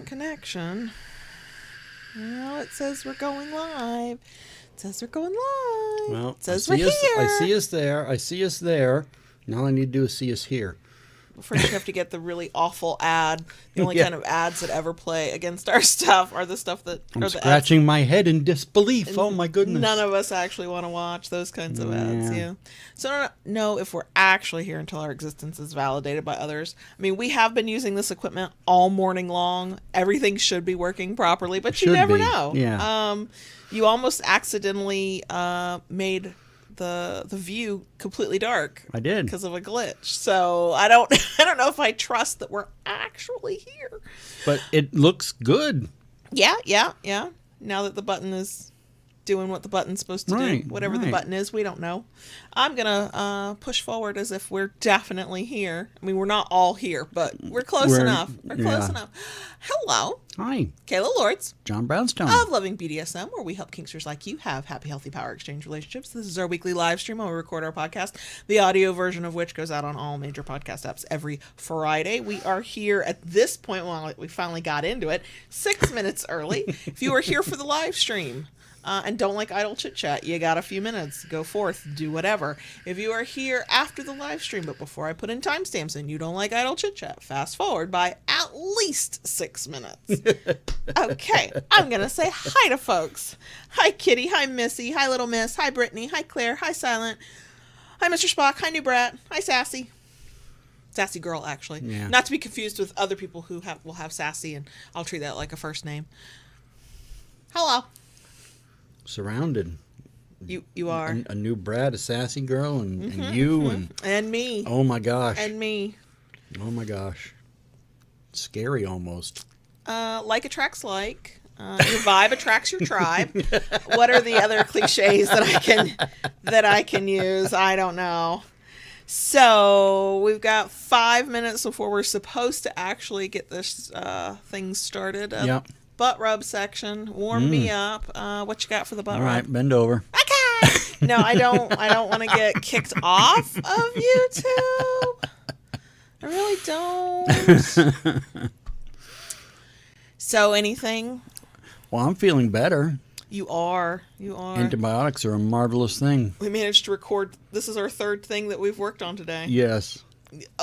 connection. Well, it says we're going live. It says we're going live. Well, it says we're here. I see us there. I see us there. Now all I need to do is see us here. First, you have to get the really awful ad. The only kind of ads that ever play against our stuff are the stuff that... I'm scratching my head in disbelief. And oh, my goodness. None of us actually want to watch those kinds of ads. Yeah. So I don't know if we're actually here until our existence is validated by others. I mean, we have been using this equipment all morning long. Everything should be working properly, but you never know. Yeah. You almost accidentally made the view completely dark. I did, because of a glitch. So I don't know if I trust that we're actually here. But it looks good. Yeah. Now that the button is doing what the button's supposed to do, whatever the button is, we don't know. I'm gonna push forward as if we're definitely here. I mean, we're not all here, but we're close enough. We're close enough. Hello. Hi. Kayla Lords. John Brownstone. Of Loving BDSM, where we help kinksters like you have happy, healthy power exchange relationships. This is our weekly live stream where we record our podcast, the audio version of which goes out on all major podcast apps every Friday. We are here at this point, well, we finally got into it, 6 minutes early. If you are here for the live stream, and don't like idle chit-chat, you got a few minutes. Go forth, do whatever. If you are here after the live stream, but before I put in timestamps and you don't like idle chit-chat, fast forward by at least 6 minutes. Okay, I'm going to say hi to folks. Hi, Kitty. Hi, Missy. Hi, Little Miss. Hi, Brittany. Hi, Claire. Hi, Silent. Hi, Mr. Spock. Hi, New Brat. Hi, Sassy. Sassy girl, actually. Yeah. Not to be confused with other people who will have Sassy, and I'll treat that like a first name. Hello. Surrounded. You are. A new Brad, a sassy girl, and you, and me. Oh my gosh. And me. Oh my gosh. Scary almost. Like attracts like. Your vibe attracts your tribe. What are the other cliches that I can use? I don't know. So we've got 5 minutes before we're supposed to actually get this thing started. Yep. Butt rub section. Warm me up. What you got for the butt rub? All right, bend over. Okay. No, I don't want to get kicked off of YouTube. I really don't. So anything? Well, I'm feeling better. You are. Antibiotics are a marvelous thing. We managed to record. This is our third thing that we've worked on today. Yes.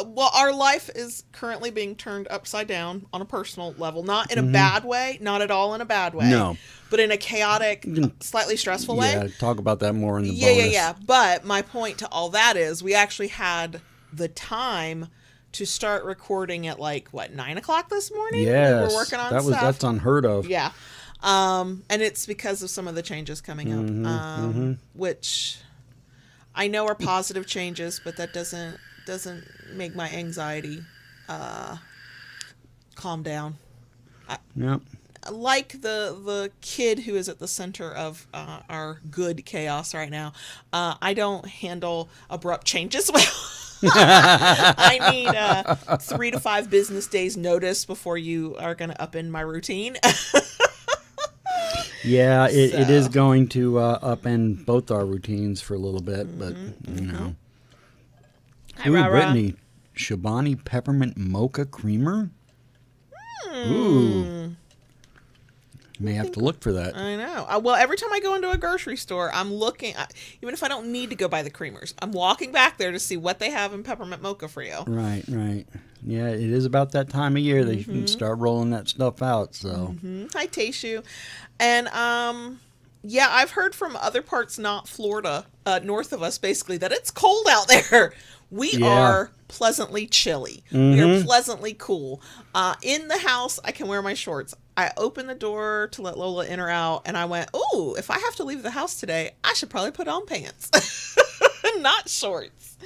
Well, our life is currently being turned upside down on a personal level. Not in a bad way. Not at all in a bad way. No. But in a chaotic, slightly stressful way. Yeah, talk about that more in the bonus. Yeah. But my point to all that is we actually had the time to start recording at 9 o'clock this morning? Yes. We're working on stuff. That's unheard of. Yeah. And it's because of some of the changes coming up, which I know are positive changes, but that doesn't make my anxiety calm down. Yep. Like the kid who is at the center of our good chaos right now, I don't handle abrupt changes well. I need 3 to 5 business days notice before you are going to upend my routine. Yeah, it is going to upend both our routines for a little bit, but you know. Hi, Ooh, Rara. Brittany, Shabani Peppermint Mocha Creamer? Ooh. May have to look for that. I know. Well, every time I go into a grocery store, I'm looking, even if I don't need to go buy the creamers, I'm walking back there to see what they have in peppermint mocha for you. Right. Yeah, it is about that time of year that you can start rolling that stuff out, so. Hi, Tayshu. And, yeah, I've heard from other parts, not Florida, north of us, basically, that it's cold out there. We are pleasantly chilly. We are pleasantly cool. In the house, I can wear my shorts. I opened the door to let Lola in or out, and I went, "Ooh, if I have to leave the house today, I should probably put on pants, not shorts."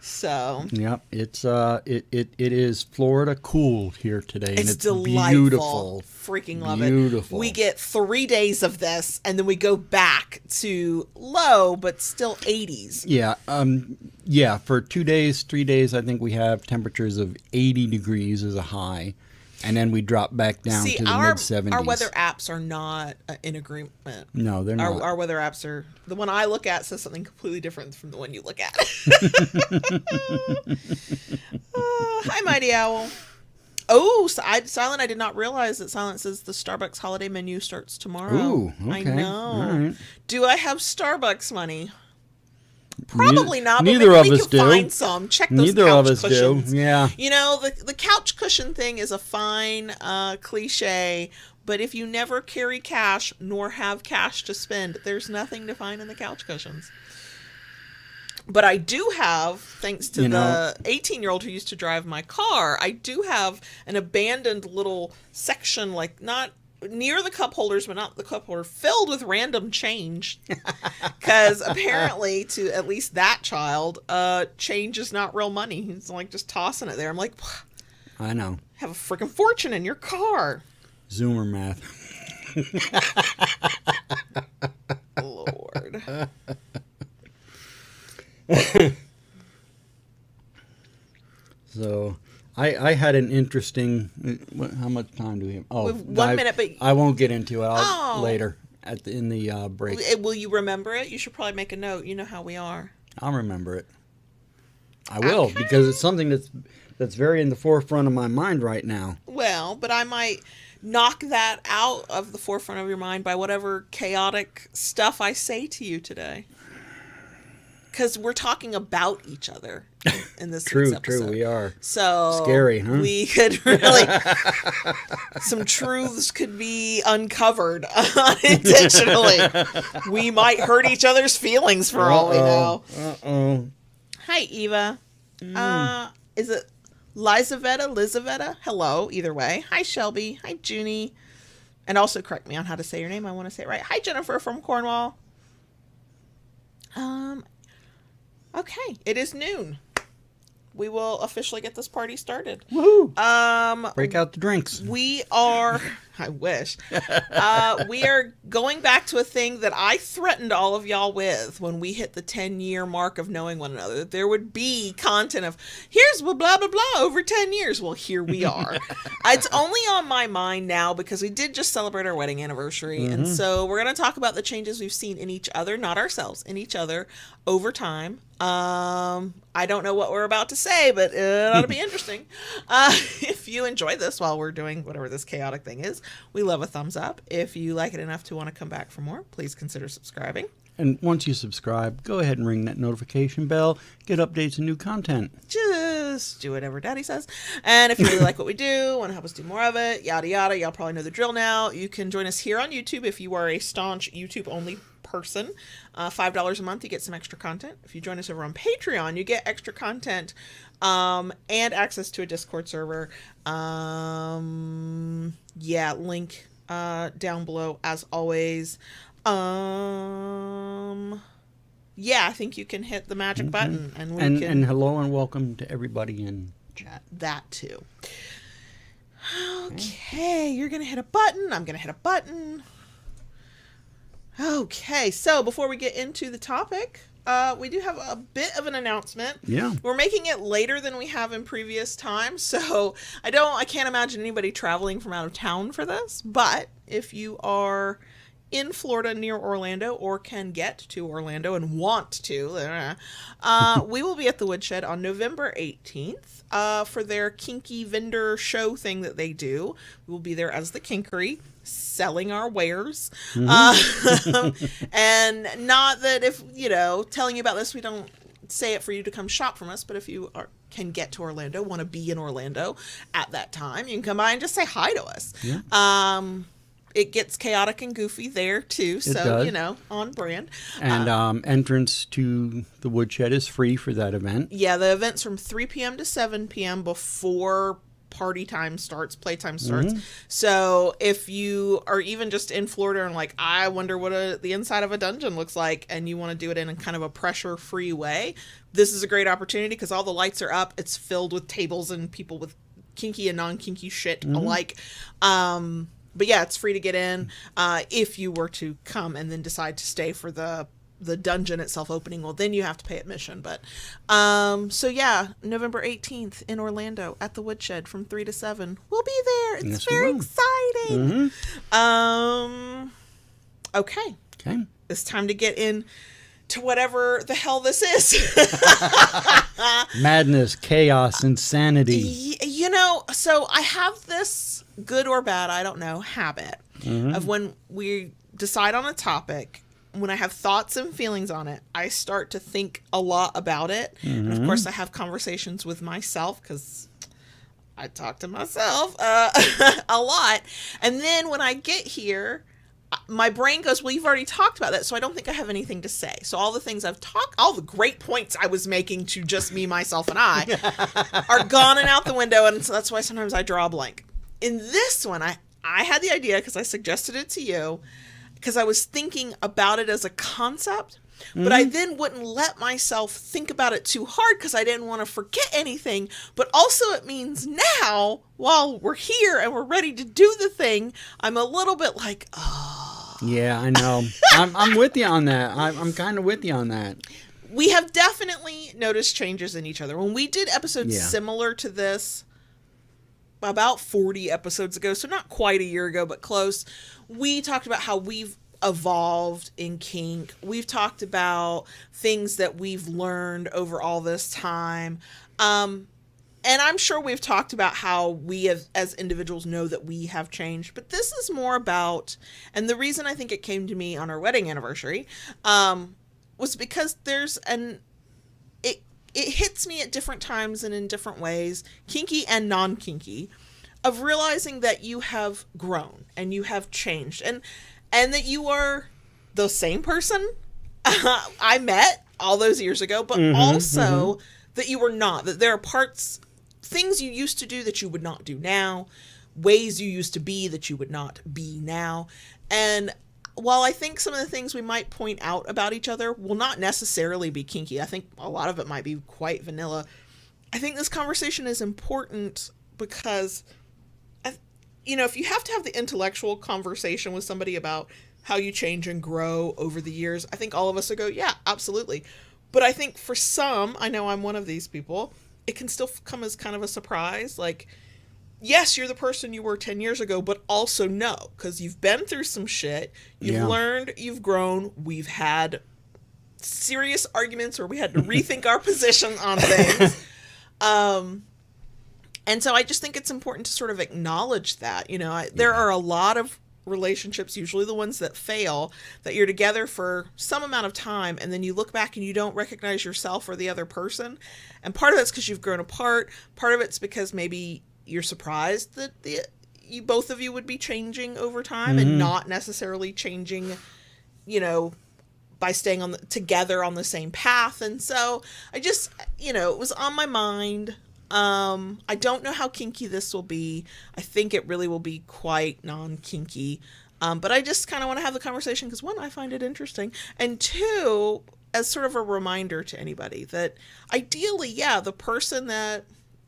So. Yep, it's it is Florida cool here today, and it's delightful. Beautiful. Freaking love Beautiful. it. We get 3 days of this, and then we go back to low, but still 80s. Yeah, for 2 days, 3 days, I think we have temperatures of 80 degrees as a high. And then we drop back down to the mid-70s. Our weather apps are not in agreement. No, they're not. Our weather apps are... The one I look at says something completely different from the one you look at. Hi, Mighty Owl. Oh, Silent, I did not realize that Silent says the Starbucks holiday menu starts tomorrow. Ooh, okay. I know. All right. Do I have Starbucks money? Probably not, but Neither maybe of we us can do. find some. Check those Neither couch of us cushions. do. Yeah. You know, the couch cushion thing is a fine cliche, but if you never carry cash nor have cash to spend, there's nothing to find in the couch cushions. But I do have, thanks to the 18-year-old who used to drive my car, I do have an abandoned little section, like not near the cup holders, but not the cup holder, filled with random change. Because apparently, to at least that child, change is not real money. He's like just tossing it there. I'm like, I know. Have a freaking fortune in your car. Zoomer math. Lord. So, I had an interesting. How much time do we have? Oh, 1 minute, but I won't get into it. Later in the break. Will you remember it? You should probably make a note. You know how we are. I'll remember it. I will, because it's something that's very in the forefront of my mind right now. Well, but I might knock that out of the forefront of your mind by whatever chaotic stuff I say to you today. Because we're talking about each other in this week's episode. True, we are. So scary, huh? We could really, some truths could be uncovered unintentionally. We might hurt each other's feelings for all we know. Hi, Eva. Is it Lizaveta? Hello, either way. Hi, Shelby. Hi, Junie. And also correct me on how to say your name. I want to say it right. Hi, Jennifer from Cornwall. Okay, it is noon. We will officially get this party started. Woohoo! Break out the drinks. We are, I wish. We are going back to a thing that I threatened all of y'all with when we hit the 10-year mark of knowing one another. There would be content of, here's blah, blah, blah, over 10 years. Well, here we are. It's only on my mind now because we did just celebrate our wedding anniversary. And so we're going to talk about the changes we've seen in each other, not ourselves, in each other over time. I don't know what we're about to say, but it ought to be interesting. If you enjoy this while we're doing whatever this chaotic thing is, we love a thumbs up. If you like it enough to want to come back for more, please consider subscribing. And once you subscribe, go ahead and ring that notification bell. Get updates and new content. Just do whatever Daddy says. And if you really like what we do, want to help us do more of it, yada yada, y'all probably know the drill now. You can join us here on YouTube if you are a staunch YouTube-only person. $5 a month, you get some extra content. If you join us over on Patreon, you get extra content and access to a Discord server. Link down below as always. I think you can hit the magic button and we can. And hello and welcome to everybody in chat. That too. Okay, you're gonna hit a button. I'm gonna hit a button. Okay, so before we get into the topic, we do have a bit of an announcement. Yeah. We're making it later than we have in previous times, so I can't imagine anybody traveling from out of town for this, but if you are in Florida near Orlando or can get to Orlando and want to, we will be at the Woodshed on November 18th for their kinky vendor show thing that they do. We will be there as the Kinkery, selling our wares. And not that if, telling you about this, we don't say it for you to come shop from us, but if you can get to Orlando, want to be in Orlando at that time, you can come by and just say hi to us. Yeah. It gets chaotic and goofy there too, so on brand. And entrance to the Woodshed is free for that event. Yeah, the event's from 3 p.m. to 7 p.m. before party time starts, playtime starts. So if you are even just in Florida and like, I wonder what the inside of a dungeon looks like, and you want to do it in kind of a pressure-free way, this is a great opportunity because all the lights are up. It's filled with tables and people with kinky and non-kinky shit alike. But yeah, it's free to get in. If you were to come and then decide to stay for the dungeon itself opening, well, then you have to pay admission. But November 18th in Orlando at the Woodshed from 3 to 7. We'll be there. It's very exciting. Okay. Okay. It's time to get in to whatever the hell this is. Madness, chaos, insanity. You know, so I have this good or bad, I don't know, habit of when we decide on a topic, when I have thoughts and feelings on it, I start to think a lot about it. And of course, I have conversations with myself because I talk to myself a lot. And then when I get here, my brain goes, well, you've already talked about that, so I don't think I have anything to say. So all the things I've talked, all the great points I was making to just me, myself, and I are gone and out the window, and so that's why sometimes I draw a blank. In this one, I had the idea because I suggested it to you, because I was thinking about it as a concept, but I then wouldn't let myself think about it too hard because I didn't want to forget anything. But also it means now, while we're here and we're ready to do the thing, I'm a little bit like, oh. Yeah, I know. I'm with you on that. I'm kind of with you on that. We have definitely noticed changes in each other. When we did episodes similar to this, about 40 episodes ago, so not quite a year ago, but close, we talked about how we've evolved in kink. We've talked about things that we've learned over all this time. And I'm sure we've talked about how we as individuals know that we have changed, but this is more about, and the reason I think it came to me on our wedding anniversary, was because it hits me at different times and in different ways, kinky and non-kinky, of realizing that you have grown and you have changed and that you are the same person I met all those years ago, but also that you were not, that there are things you used to do that you would not do now, ways you used to be that you would not be now. And while I think some of the things we might point out about each other will not necessarily be kinky, I think a lot of it might be quite vanilla. I think this conversation is important because, you know, if you have to have the intellectual conversation with somebody about how you change and grow over the years, I think all of us would go, yeah, absolutely. But I think for some, I know I'm one of these people, it can still come as kind of a surprise. Like, yes, you're the person you were 10 years ago, but also no, because you've been through some shit. You've learned, you've grown. We've had serious arguments where we had to rethink our position on things. And so I just think it's important to sort of acknowledge that, you know, there are a lot of relationships, usually the ones that fail, that you're together for some amount of time and then you look back and you don't recognize yourself or the other person. And part of that's because you've grown apart. Part of it's because maybe you're surprised that both of you would be changing over time and not necessarily changing, you know, by staying together on the same path. And so I just, you know, it was on my mind. I don't know how kinky this will be. I think it really will be quite non-kinky. But I just kind of want to have the conversation because, one, I find it interesting. And two, as sort of a reminder to anybody that ideally, the person that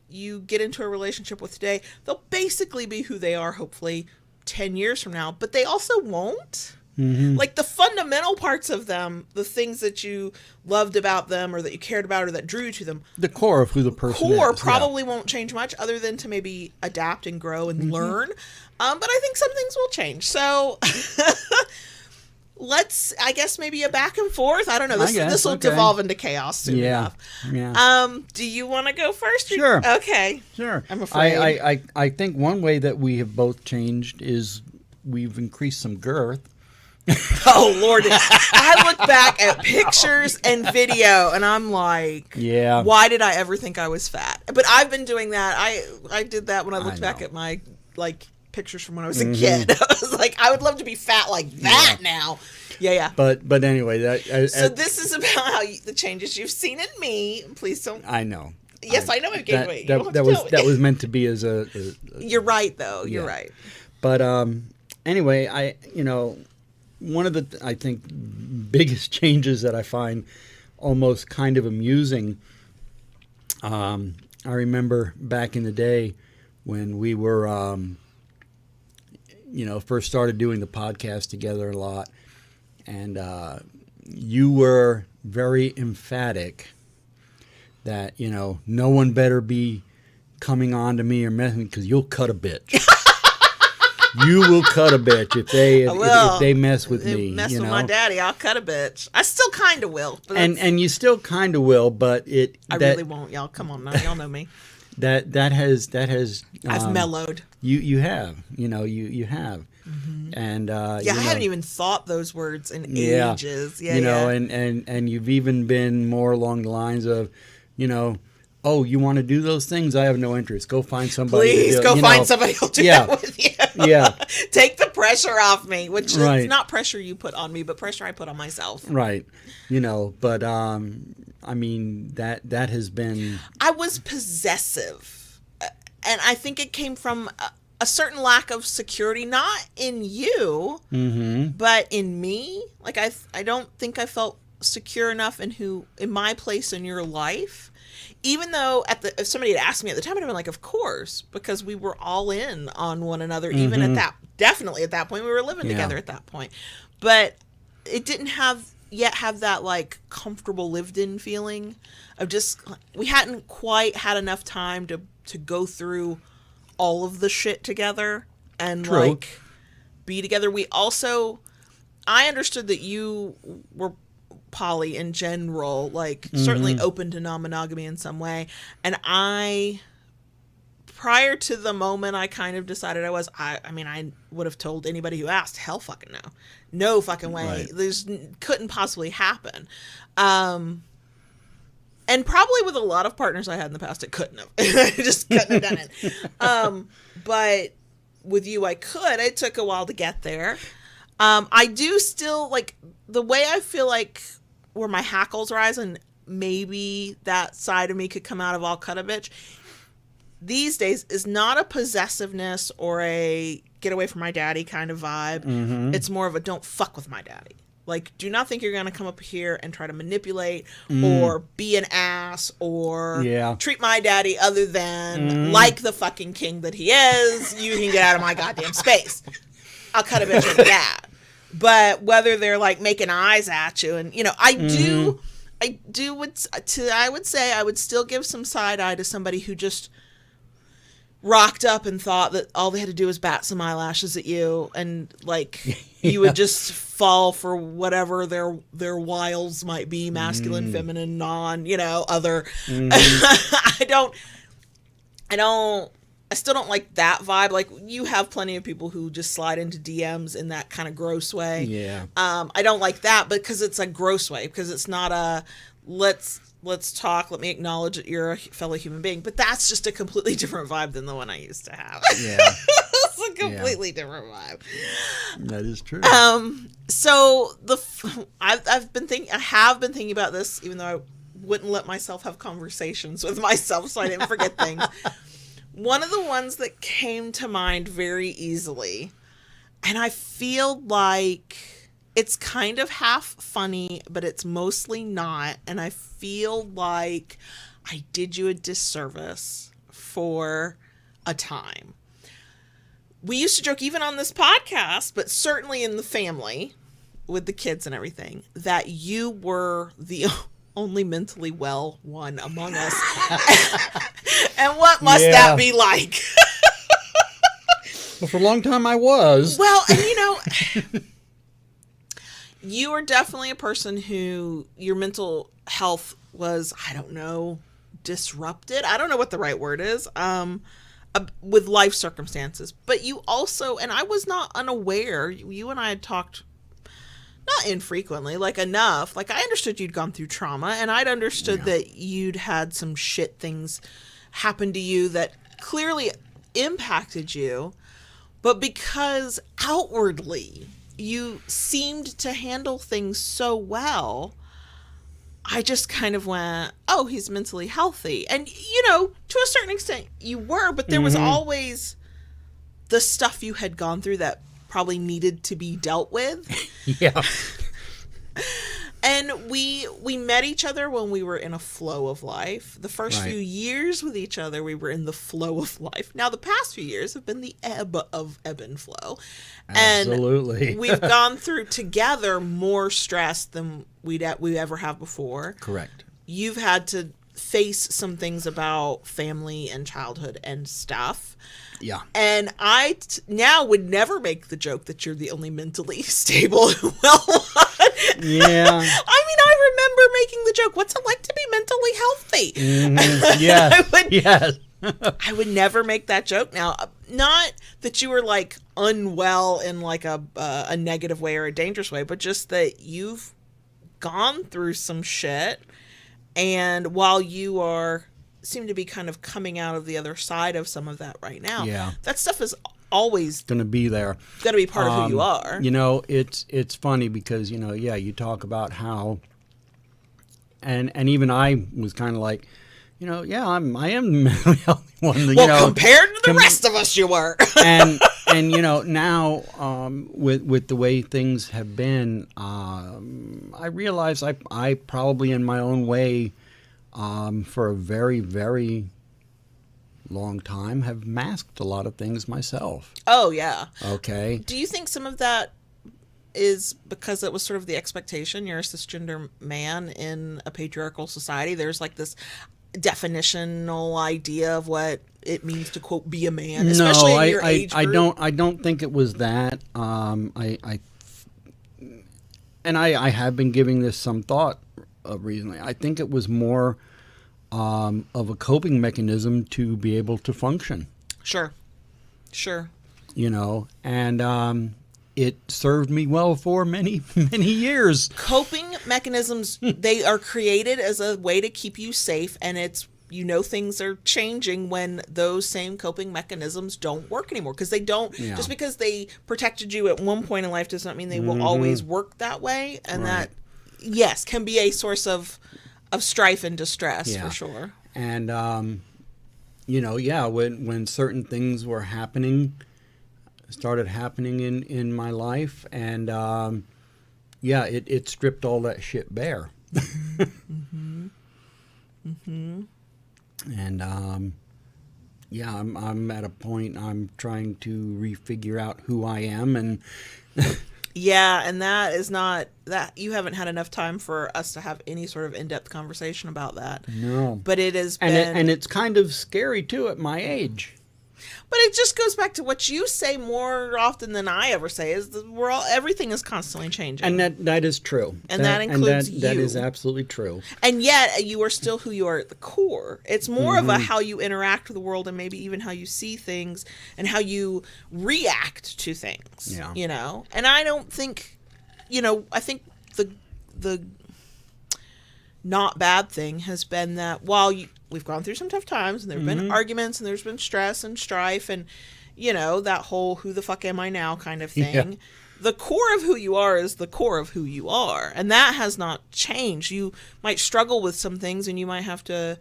you get into a relationship with today, they'll basically be who they are, hopefully 10 years from now, but they also won't. Like the fundamental parts of them, the things that you loved about them or that you cared about or that drew you to them, the core of who the person is, probably won't change much other than to maybe adapt and grow and learn. But I think some things will change. So let's, I guess, maybe a back and forth. I don't know. This will devolve into chaos soon enough. Do you want to go first? Sure. Okay. Sure. I'm afraid. I think one way that we have both changed is we've increased some girth. Oh, Lord. I look back at pictures and video and I'm like, why did I ever think I was fat? But I've been doing that. I did that when I looked back at my, like, pictures from when I was a kid. I was like, I would love to be fat like that now. Yeah. But anyway, so this is about how the changes you've seen in me. Please don't. I know. Yes, I know. That was meant to be as a You're right, though. You're right. But anyway, one of the, I think, biggest changes that I find almost kind of amusing, I remember back in the day when we were, first started doing the podcast together a lot, and you were very emphatic that, no one better be coming on to me or messing because you'll cut a bitch. You will cut a bitch if they mess with me. Mess you with know? my daddy, I'll cut a bitch. I still kind of will. But And you still kind of will, but I really won't, y'all. Come on now. Y'all know me. That has I've mellowed. You have. You have. Mm-hmm. And I haven't even thought those words in ages. Yeah, and you've even been more along the lines of, oh, you want to do those things? I have no interest. Go find somebody. Please go find somebody who'll do that with you. Yeah. Take the pressure off me, which Right. is not pressure you put on me, but pressure I put on myself. Right. But I mean, that has been. I was possessive, and I think it came from a certain lack of security, not in you, but in me. Like I don't think I felt secure enough in my place in your life. Even though if somebody had asked me at the time, I'd have been like, of course, because we were all in on one another. Even at that point, we were living together at that point. But it didn't have that like comfortable lived in feeling of just, we hadn't quite had enough time to go through all of the shit together and like be together. I understood that you were poly in general, like certainly open to non-monogamy in some way, and prior to the moment I kind of decided I would have told anybody who asked, hell fucking no fucking way, right. This couldn't possibly happen, and probably with a lot of partners I had in the past it couldn't have. I just couldn't have done it, but with you I could. It took a while to get there. I do still, like, the way I feel like where my hackles rise and maybe that side of me could come out of I'll cut a bitch these days is not a possessiveness or a get away from my daddy kind of vibe. It's more of a don't fuck with my daddy. Like, do not think you're going to come up here and try to manipulate or be an ass or treat my daddy other than like the fucking king that he is. You can get out of my goddamn space. I'll cut a bitch with that. But whether they're like making eyes at you, and I would say I would still give some side eye to somebody who just rocked up and thought that all they had to do was bat some eyelashes at you, and like you would just fall for whatever their wiles might be, masculine, feminine, non, other. I still don't like that vibe. Like, you have plenty of people who just slide into DMs in that kind of gross way. Yeah. I don't like that because it's a gross way, because it's not a let's talk, let me acknowledge that you're a fellow human being. But that's just a completely different vibe than the one I used to have. Yeah. It's a completely different vibe. That is true. So I have been thinking about this, even though I wouldn't let myself have conversations with myself so I didn't forget things. One of the ones that came to mind very easily, and I feel like it's kind of half funny, but it's mostly not, and I feel like I did you a disservice for a time. We used to joke, even on this podcast, but certainly in the family, with the kids and everything, that you were the only mentally well one among us. And what must that be like? Well, for a long time I was. Well, and you are definitely a person who your mental health was, I don't know, disrupted. I don't know what the right word is. With life circumstances. But you also, and I was not unaware, you and I had talked not infrequently, like enough. Like, I understood you'd gone through trauma, and I'd understood that you'd had some shit things happen to you that clearly impacted you. But because outwardly you seemed to handle things so well, I just kind of went, oh, he's mentally healthy. And, to a certain extent you were, but there was always the stuff you had gone through that probably needed to be dealt with. Yeah. And we met each other when we were in a flow of life. The first few years with each other, we were in the flow of life. Now, the past few years have been the ebb and flow. Absolutely. And we've gone through together more stress than we ever have before. Correct. You've had to face some things about family and childhood and stuff. Yeah. And I now would never make the joke that you're the only mentally stable well one. Yeah. I mean, I remember making the joke, what's it like to be mentally healthy? Mm-hmm. Yes. I would never make that joke now. Not that you were like unwell in like a negative way or a dangerous way, but just that you've gone through some shit. And while you seem to be kind of coming out of the other side of some of that right now, that stuff is always going to be there. Going to be part of who you are. You know, it's funny because, you know, you talk about how, and even I was kind of like, you know, I am the mentally healthy one. Well, compared to the rest of us, you were. and you know, now with the way things have been, I realize I probably in my own way, for a very, very long time, have masked a lot of things myself. Oh yeah. Okay. Do you think some of that is because it was sort of the expectation? You're a cisgender man in a patriarchal society. There's like this definitional idea of what it means to quote be a man, especially in your age group. I don't think it was that. I have been giving this some thought recently. I think it was more of a coping mechanism to be able to function. Sure. You know, and it served me well for many, many years. Coping mechanisms, they are created as a way to keep you safe, and it's, you know, things are changing when those same coping mechanisms don't work anymore, because they don't, just because they protected you at one point in life does not mean they will always work that way, and that, yes, can be a source of strife and distress, for sure. And, you know, when certain things were started happening in my life, and it stripped all that shit bare. And I'm at a point I'm trying to refigure out who I am, and and that is not that you haven't had enough time for us to have any sort of in-depth conversation about that. No, but it is, and it's kind of scary too at my age. But it just goes back to what you say more often than I ever say, is that everything is constantly changing. And that is true. And that includes you. That is absolutely true. And yet you are still who you are at the core. It's more of a how you interact with the world, and maybe even how you see things and how you react to things. Yeah. You know? And I don't think, you know, I think the not bad thing has been that while we've gone through some tough times, and there have been arguments, and there's been stress and strife, and, you know, that whole who the fuck am I now kind of thing. Yeah. The core of who you are is the core of who you are, and that has not changed. You might struggle with some things, and you might have to,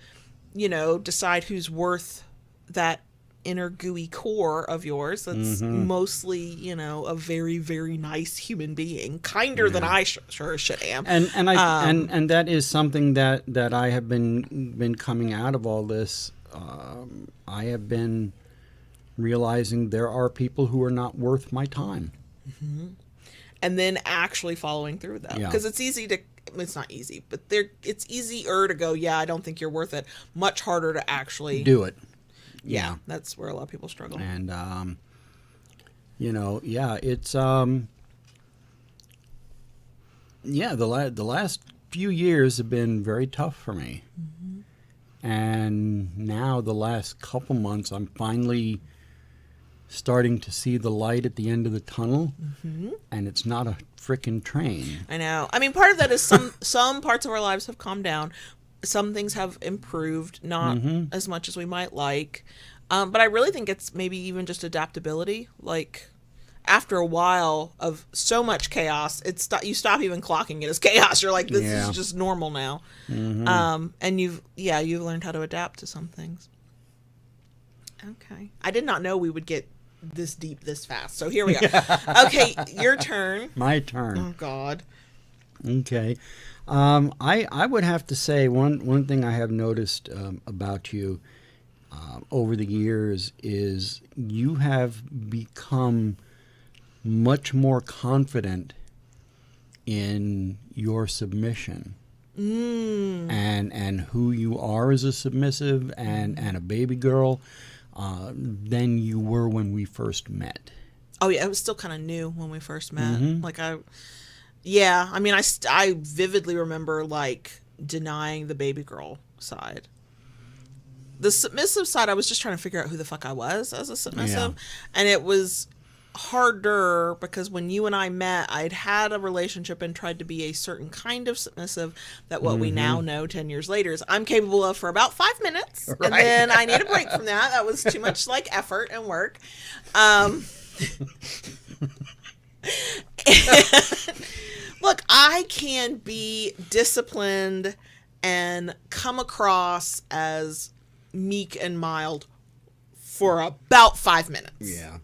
you know, decide who's worth that inner gooey core of yours that's mostly, you know, a very, very nice human being, kinder than I sure should am. And that is something that I have been coming out of all this. I have been realizing there are people who are not worth my time. And then actually following through with that, because it's easy to, it's not easy, but it's easier to go, I don't think you're worth it. Much harder to actually do it. Yeah, that's where a lot of people struggle. And, you know, it's, the last few years have been very tough for me. And now the last couple months, I'm finally starting to see the light at the end of the tunnel, and it's not a frickin' train. I know. I mean, part of that is some parts of our lives have calmed down. Some things have improved, not as much as we might like. But I really think it's maybe even just adaptability. Like, after a while of so much chaos, you stop even clocking it as chaos. You're like, this is just normal now. And you've learned how to adapt to some things. Okay. I did not know we would get this deep this fast. So here we are. Okay, your turn. My turn. Oh, God. Okay. I would have to say one thing I have noticed about you over the years is you have become much more confident in your submission. and who you are as a submissive and a baby girl than you were when we first met. Oh yeah, it was still kind of new when we first met. Like I mean, I vividly remember like denying the baby girl side. The submissive side, I was just trying to figure out who the fuck I was as a submissive, and it was harder because when you and I met, I'd had a relationship and tried to be a certain kind of submissive that what we now know 10 years later is I'm capable of for about 5 minutes, and then I need a break from that. That was too much like effort and work. Look, I can be disciplined and come across as meek and mild for about 5 minutes. Yeah.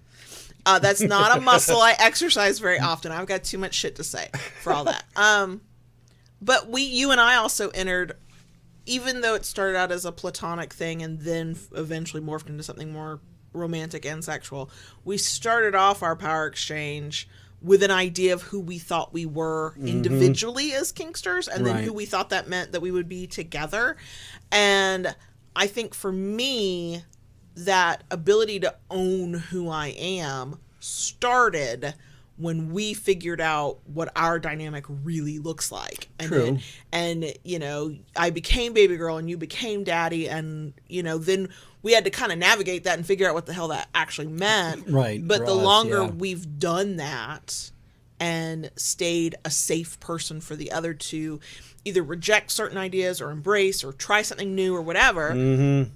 That's not a muscle I exercise very often. I've got too much shit to say for all that. But you and I also entered, even though it started out as a platonic thing and then eventually morphed into something more romantic and sexual, we started off our power exchange with an idea of who we thought we were individually as kinksters, and then who we thought that meant that we would be together. And I think for me, that ability to own who I am started when we figured out what our dynamic really looks like. And and you know, I became baby girl and you became daddy, and you know, then we had to kind of navigate that and figure out what the hell that actually meant. But the longer we've done that and stayed a safe person for the other to either reject certain ideas or embrace or try something new or whatever,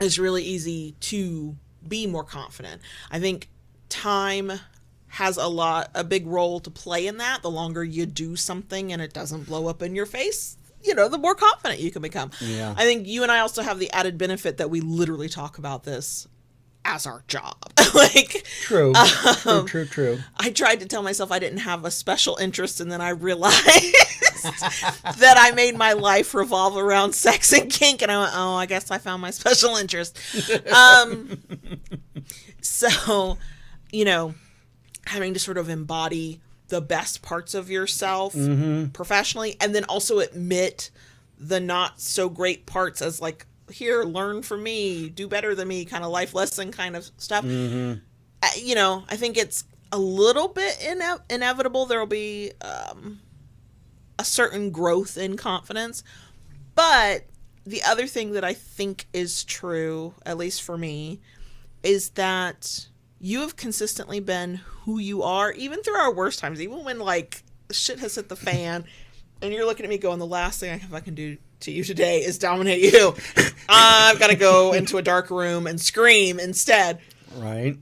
it's really easy to be more confident. I think time has a big role to play in that. The longer you do something and it doesn't blow up in your face, you know, the more confident you can become. Yeah. I think you and I also have the added benefit that we literally talk about this as our job. Like, True. I tried to tell myself I didn't have a special interest, and then I realized that I made my life revolve around sex and kink, and I went, oh, I guess I found my special interest. So, you know, having to sort of embody the best parts of yourself professionally, and then also admit the not so great parts as like, here, learn from me, do better than me, kind of life lesson kind of stuff. You know, I think it's a little bit inevitable. There will be a certain growth in confidence. But the other thing that I think is true, at least for me, is that you have consistently been who you are, even through our worst times, even when like shit has hit the fan and you're looking at me going, the last thing I can do to you today is dominate you. I've got to go into a dark room and scream instead. Right.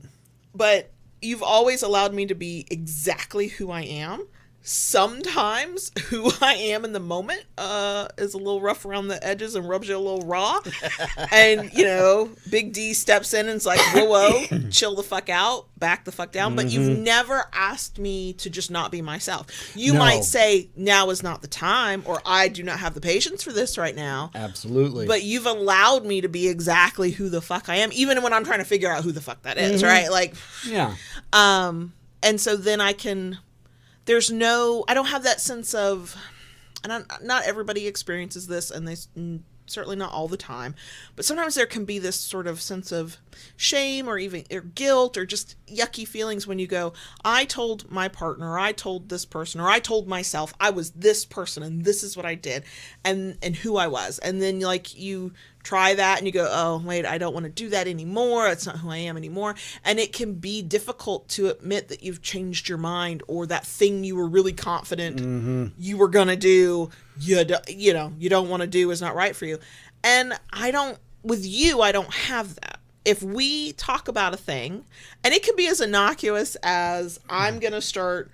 But you've always allowed me to be exactly who I am. Sometimes who I am in the moment is a little rough around the edges and rubs you a little raw. And, you know, Big D steps in and is like, whoa, chill the fuck out, back the fuck down. But you've never asked me to just not be myself. You might say, now is not the time, or I do not have the patience for this right now. Absolutely. But you've allowed me to be exactly who the fuck I am, even when I'm trying to figure out who the fuck that is, right? Like, yeah. And so then I don't have that sense of, and not everybody experiences this, and they certainly not all the time, but sometimes there can be this sort of sense of shame or guilt or just yucky feelings when you go, I told my partner, or I told this person, or I told myself I was this person and this is what I did and who I was. And then like you try that and you go, oh wait, I don't want to do that anymore. That's not who I am anymore. And it can be difficult to admit that you've changed your mind, or that thing you were really confident you were going to do, you don't want to do, is not right for you. And I don't have that. If we talk about a thing, and it can be as innocuous as I'm going to start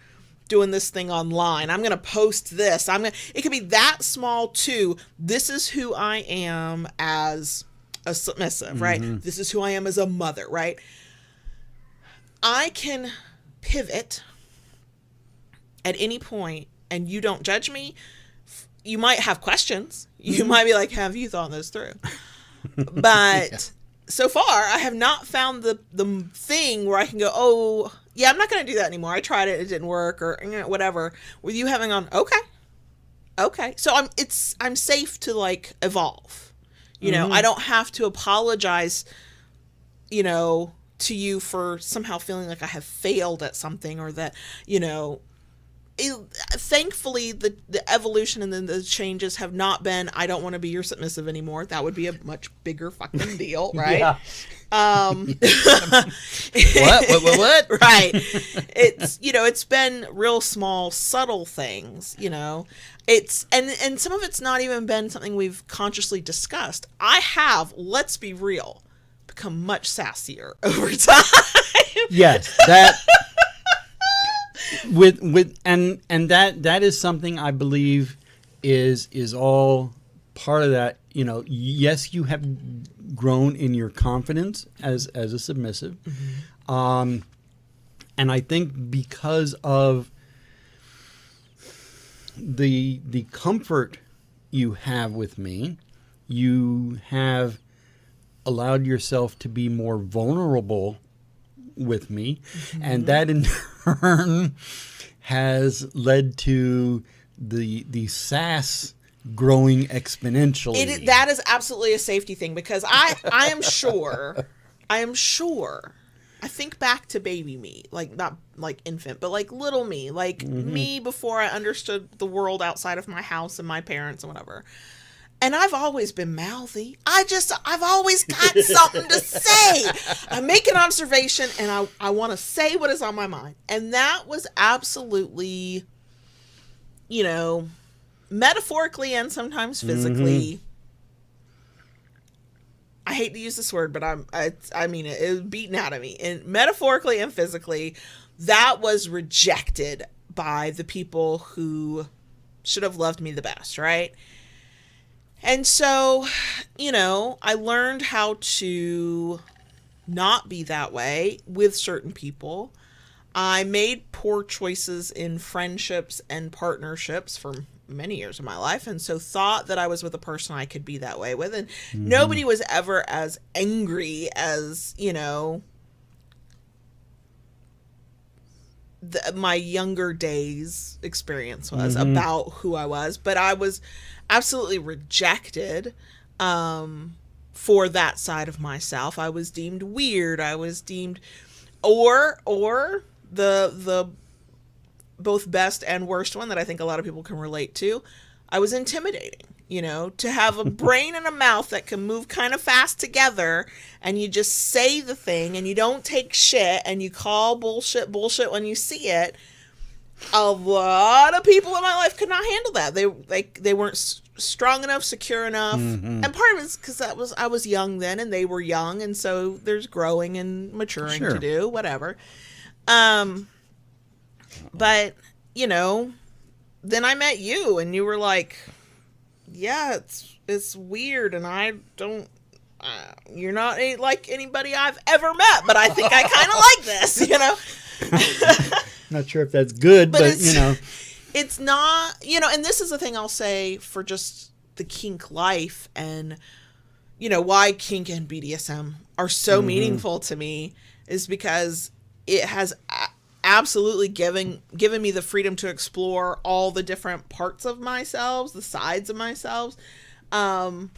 doing this thing online, I'm going to post this, it could be that small too. This is who I am as a submissive, right? This is who I am as a mother, right? I can pivot at any point and you don't judge me. You might have questions. You might be like, have you thought this through? But so far, I have not found the thing where I can go, oh, yeah, I'm not going to do that anymore. I tried it. It didn't work, or whatever. With you having on, okay, Okay. So I'm safe to like evolve. You know, I don't have to apologize, you know, to you for somehow feeling like I have failed at something, or that, you know, thankfully the evolution and then the changes have not been, I don't want to be your submissive anymore. That would be a much bigger fucking deal, right? Yeah. What? Right. It's, you know, it's been real small, subtle things, you know. It's, and some of it's not even been something we've consciously discussed. I have, let's be real, become much sassier over time. Yes, that with and that is something I believe is all part of that. You know, yes, you have grown in your confidence as a submissive, and I think because of the comfort you have with me, you have allowed yourself to be more vulnerable with me, and that in turn has led to the sass growing exponentially. That is absolutely a safety thing, because I am sure, I think back to baby me, like not like infant, but like little me, like me before I understood the world outside of my house and my parents and whatever. And I've always been mouthy. I've always got something to say. I make an observation and I want to say what is on my mind. And that was absolutely, you know, metaphorically and sometimes physically. I hate to use this word, but I mean it was beaten out of me. And metaphorically and physically, that was rejected by the people who should have loved me the best, right? And so, you know, I learned how to not be that way with certain people. I made poor choices in friendships and partnerships for many years of my life, and so thought that I was with a person I could be that way with. And nobody was ever as angry as, you know, my younger days experience was about who I was, but I was absolutely rejected for that side of myself. I was deemed weird. I was deemed, or the both best and worst one that I think a lot of people can relate to, I was intimidating. You know, to have a brain and a mouth that can move kind of fast together, and you just say the thing and you don't take shit and you call bullshit when you see it. A lot of people in my life could not handle that. They weren't strong enough, secure enough. And part of it is because I was young then and they were young, and so there's growing and maturing to do, whatever. But, you know, then I met you and you were like, yeah, it's weird, and I don't, you're not like anybody I've ever met, but I think I kind of like this, you know? Not sure if that's good, but you know. It's not, you know, and this is the thing I'll say for just the kink life, and, you know, why kink and BDSM are so meaningful to me is because it has absolutely given me the freedom to explore all the different parts of myself, the sides of myself. So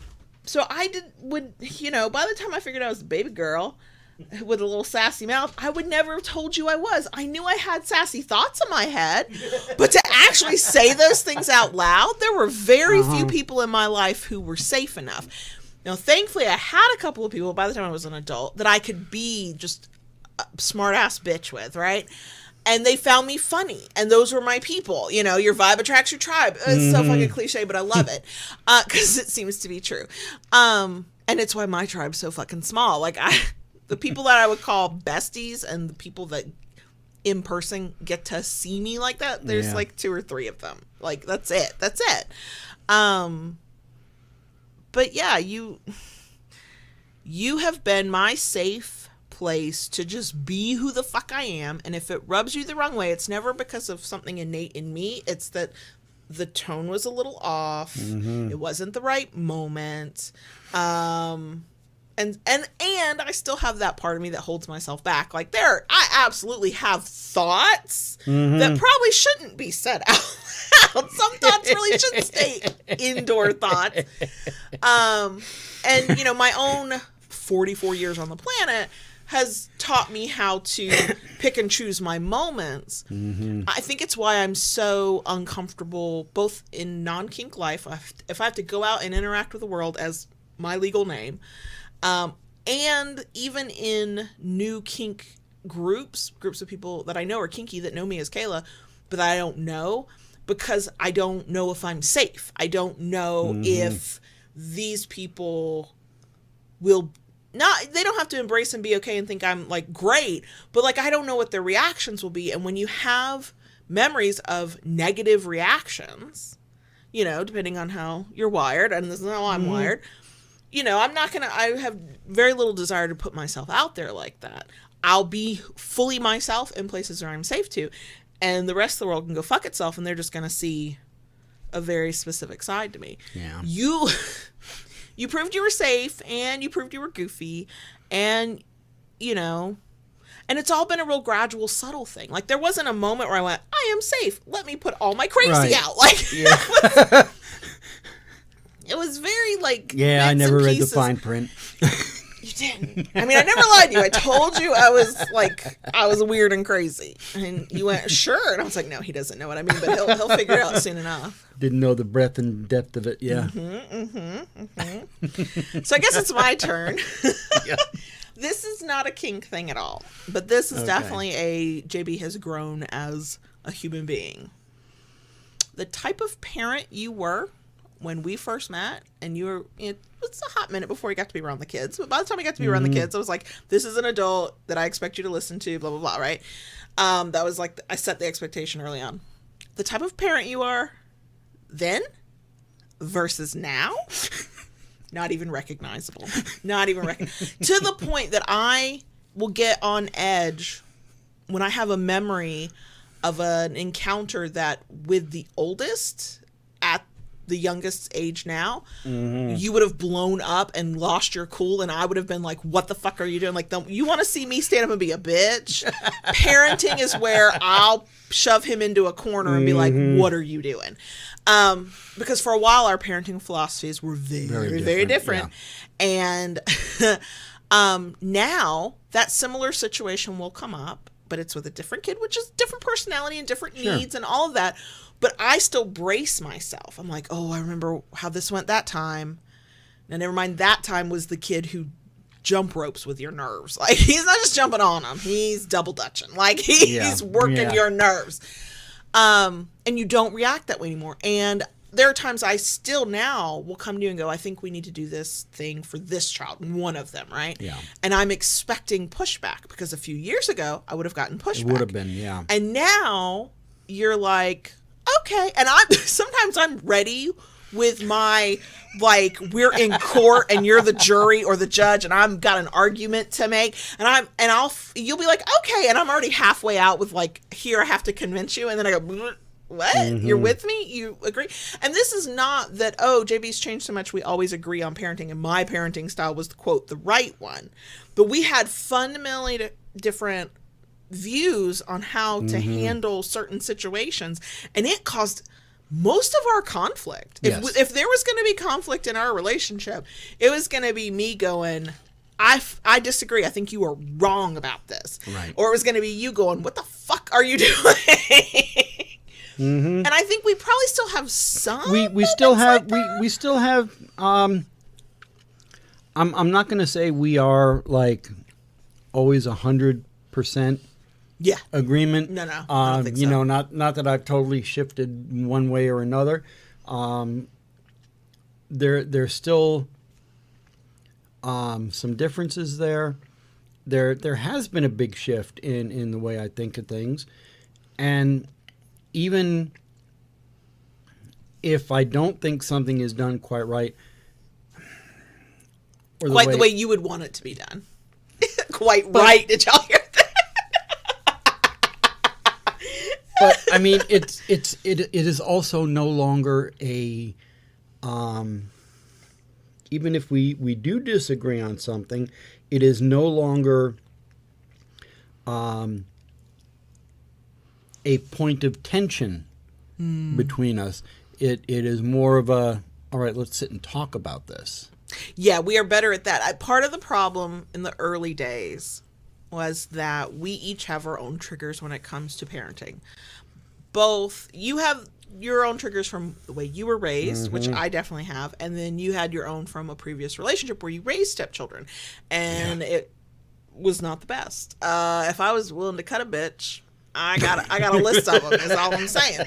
you know, by the time I figured I was a baby girl with a little sassy mouth, I would never have told you I was. I knew I had sassy thoughts in my head, but to actually say those things out loud, there were very few people in my life who were safe enough. Now, thankfully, I had a couple of people by the time I was an adult that I could be just a smart ass bitch with, right? And they found me funny, and those were my people. You know, your vibe attracts your tribe. It's so fucking cliche, but I love it because it seems to be true. And it's why my tribe's so fucking small. Like, the people that I would call besties and the people that in person get to see me like that, there's like 2 or 3 of them. Like, that's it. But yeah, you have been my safe place to just be who the fuck I am, and if it rubs you the wrong way, it's never because of something innate in me. It's that the tone was a little off. It wasn't the right moment. And I still have that part of me that holds myself back. Like I absolutely have thoughts that probably shouldn't be said out loud. Some thoughts really should stay indoor thoughts. And you know, my own 44 years on the planet has taught me how to pick and choose my moments. I think it's why I'm so uncomfortable both in non-kink life, if I have to go out and interact with the world as my legal name, and even in new kink groups of people that I know are kinky that know me as Kayla, but I don't know, because I don't know if I'm safe. I don't know if these people will not, they don't have to embrace and be okay and think I'm like great, but like I don't know what their reactions will be. And when you have memories of negative reactions, you know, depending on how you're wired, and this is how I'm wired, you know, I have very little desire to put myself out there like that. I'll be fully myself in places where I'm safe to, and the rest of the world can go fuck itself, and they're just going to see a very specific side to me. Yeah. You proved you were safe, and you proved you were goofy, and, you know, and it's all been a real gradual, subtle thing. Like, there wasn't a moment where I went, I am safe. Let me put all my crazy out. Like, yeah. It was very, like, yeah, I never read the fine print. You didn't. I mean, I never lied to you. I told you I was weird and crazy. And you went, sure. And I was like, no, he doesn't know what I mean, but he'll figure it out soon enough. Didn't know the breadth and depth of it, yeah. So I guess it's my turn. Yeah. This is not a kink thing at all, but this is definitely JB has grown as a human being. The type of parent you were when we first met, and you were, it's a hot minute before you got to be around the kids, but by the time you got to be around the kids, I was like, this is an adult that I expect you to listen to, blah, blah, blah, right? That was like, I set the expectation early on. The type of parent you are then versus now, not even recognizable. Not even to the point that I will get on edge when I have a memory of an encounter that with the oldest at the youngest age now, you would have blown up and lost your cool, and I would have been like, what the fuck are you doing? Like, you want to see me stand up and be a bitch? Parenting is where I'll shove him into a corner and be like, what are you doing? Because for a while our parenting philosophies were very different. Yeah. And now that similar situation will come up, but it's with a different kid, which is different personality and different needs and all of that. But I still brace myself. I'm like, oh, I remember how this went that time. Now, never mind, that time was the kid who jump ropes with your nerves. Like, he's not just jumping on them. He's double dutching. Like, he's working your nerves. And you don't react that way anymore. And there are times I still now will come to you and go, I think we need to do this thing for this child. One of them, right? Yeah. And I'm expecting pushback, because a few years ago, I would have gotten pushback. It would have been, yeah. And now you're like, okay. And sometimes I'm ready with my, like, we're in court and you're the jury or the judge and I've got an argument to make, and you'll be like, okay. And I'm already halfway out with, like, here, I have to convince you. And then I go, what? You're with me? You agree? And this is not that, oh, JB's changed so much we always agree on parenting, and my parenting style was, quote, the right one. But we had fundamentally different views on how to handle certain situations, and it caused most of our conflict. If there was going to be conflict in our relationship, it was going to be me going, I disagree. I think you are wrong about this. Right. Or it was going to be you going, what the fuck are you doing? And I think we probably still have some. We still have we still have. I'm not going to say we are like always 100%. Yeah. Agreement. No. I don't think you so. know, not that I've totally shifted one way or another. There's still some differences there. There has been a big shift in the way I think of things, and even if I don't think something is done quite right, or the way you would want it to be done, right? Did y'all hear that? But I mean, it is also no longer a even if we do disagree on something, it is no longer a point of tension between us. It is more of a, all right, let's sit and talk about this. Yeah, we are better at that. Part of the problem in the early days was that we each have our own triggers when it comes to parenting. Both, you have your own triggers from the way you were raised, which I definitely have, and then you had your own from a previous relationship where you raised stepchildren, and it was not the best. If I was willing to cut a bitch, I got a list of them, is all I'm saying.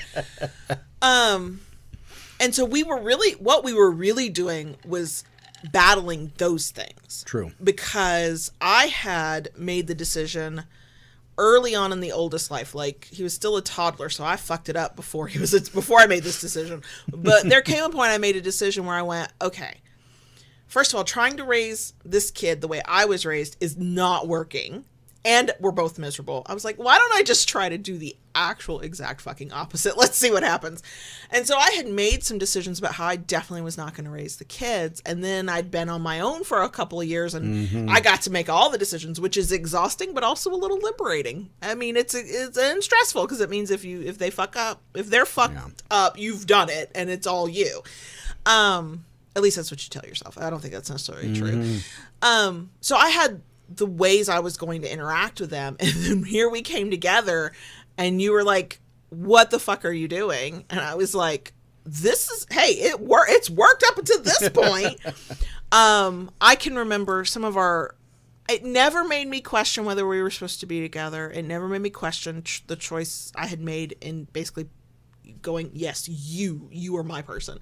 And so what we were really doing was battling those things. True. Because I had made the decision early on in the oldest life, like he was still a toddler, so I fucked it up before I made this decision. But there came a point I made a decision where I went, okay, first of all, trying to raise this kid the way I was raised is not working. And we're both miserable. I was like, why don't I just try to do the actual exact fucking opposite? Let's see what happens. And so I had made some decisions about how I definitely was not going to raise the kids. And then I'd been on my own for a couple of years, and I got to make all the decisions, which is exhausting, but also a little liberating. I mean, it's stressful because it means if they're fucked up, you've done it, and it's all you. At least that's what you tell yourself. I don't think that's necessarily true. So I had the ways I was going to interact with them. And then here we came together and you were like, what the fuck are you doing? And I was like, it's worked up until this point. I can remember it never made me question whether we were supposed to be together. It never made me question the choice I had made in basically going, yes, you are my person.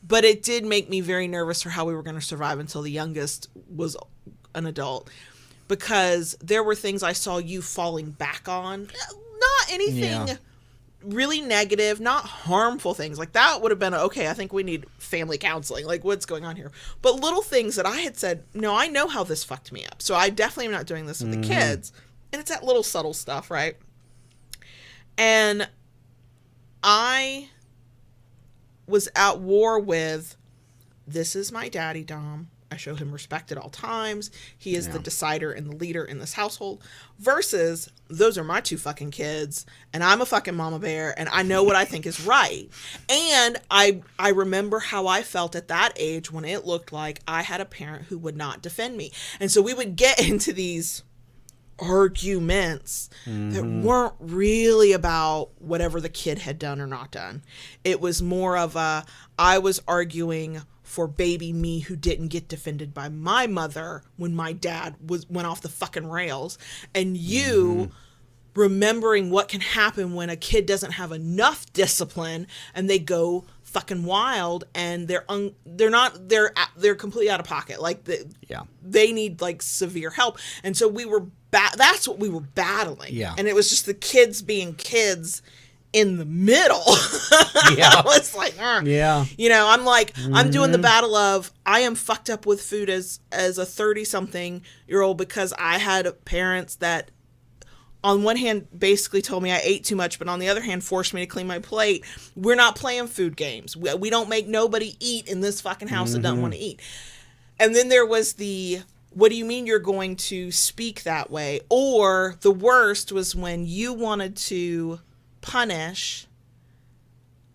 But it did make me very nervous for how we were going to survive until the youngest was an adult, because there were things I saw you falling back on. Not anything really negative, not harmful things. Like that would have been, okay, I think we need family counseling. Like, what's going on here? But little things that I had said, no, I know how this fucked me up, so I definitely am not doing this with the kids. And it's that little subtle stuff, right? And I was at war with, this is my daddy, Dom. I show him respect at all times. He is the decider and the leader in this household. Versus, those are my two fucking kids, and I'm a fucking mama bear, and I know what I think is right. And I remember how I felt at that age when it looked like I had a parent who would not defend me. And so we would get into these arguments that weren't really about whatever the kid had done or not done. It was more of I was arguing for baby me who didn't get defended by my mother when my dad went off the fucking rails, and you remembering what can happen when a kid doesn't have enough discipline and they go fucking wild and they're completely out of pocket. Like they need like severe help. And so that's what we were battling. Yeah. And it was just the kids being kids in the middle. I was like, I'm like, I'm doing the battle of, I am fucked up with food as a 30-something-year-old because I had parents that on one hand basically told me I ate too much, but on the other hand forced me to clean my plate. We're not playing food games. We don't make nobody eat in this fucking house that doesn't want to eat. And then there was what do you mean you're going to speak that way? Or the worst was when you wanted to punish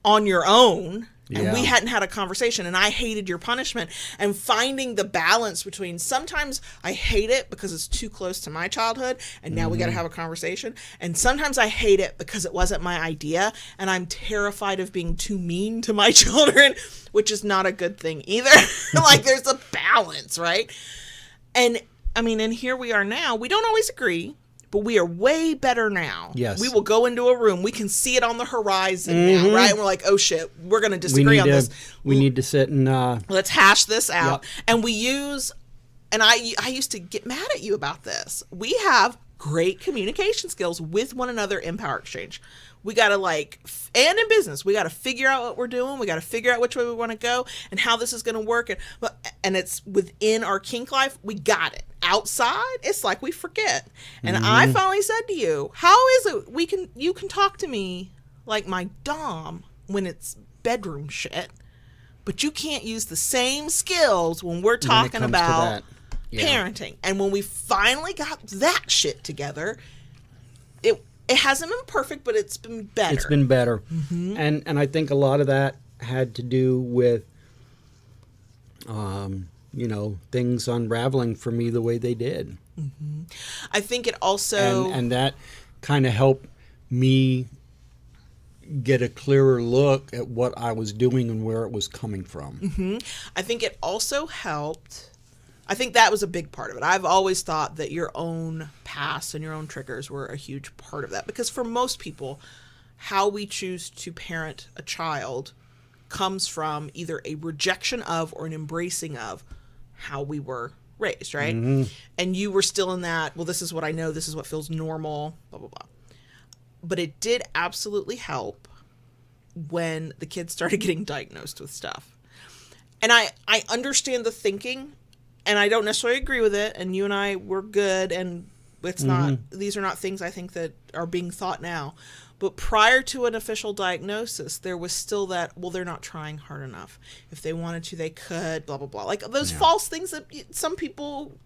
on your own and we hadn't had a conversation, and I hated your punishment, and finding the balance between, sometimes I hate it because it's too close to my childhood and now we got to have a conversation, and sometimes I hate it because it wasn't my idea and I'm terrified of being too mean to my children, which is not a good thing either. Like, there's a balance, right? And I mean, and here we are now. We don't always agree, but we are way better now. Yes. We will go into a room. We can see it on the horizon now, right? And we're like, oh shit, we're going to disagree on this. We need to sit and... let's hash this out. Yep. And we use... And I used to get mad at you about this. We have great communication skills with one another in Power Exchange. We got to and in business, we got to figure out what we're doing. We got to figure out which way we want to go and how this is going to work. And it's within our kink life. We got it. Outside, it's like we forget. And I finally said to you, how is it you can talk to me like my dom when it's bedroom shit, but you can't use the same skills when we're talking about parenting. And when we finally got that shit together, it hasn't been perfect, but it's been better. It's been better. Mm-hmm. And I think a lot of that had to do with, things unraveling for me the way they did. Mm-hmm. I think it also... And that kind of helped me get a clearer look at what I was doing and where it was coming from. Mm-hmm. I think it also helped... I think that was a big part of it. I've always thought that your own past and your own triggers were a huge part of that. Because for most people, how we choose to parent a child comes from either a rejection of or an embracing of how we were raised, right? Mm-hmm. And you were still in that, well, this is what I know, this is what feels normal, blah, blah, blah. But it did absolutely help when the kids started getting diagnosed with stuff. And I understand the thinking, and I don't necessarily agree with it, and you and I were good, and it's not, these are not things I think that are being thought now. But prior to an official diagnosis, there was still that, well, they're not trying hard enough. If they wanted to, they could, blah, blah, blah. Like those false things that some people,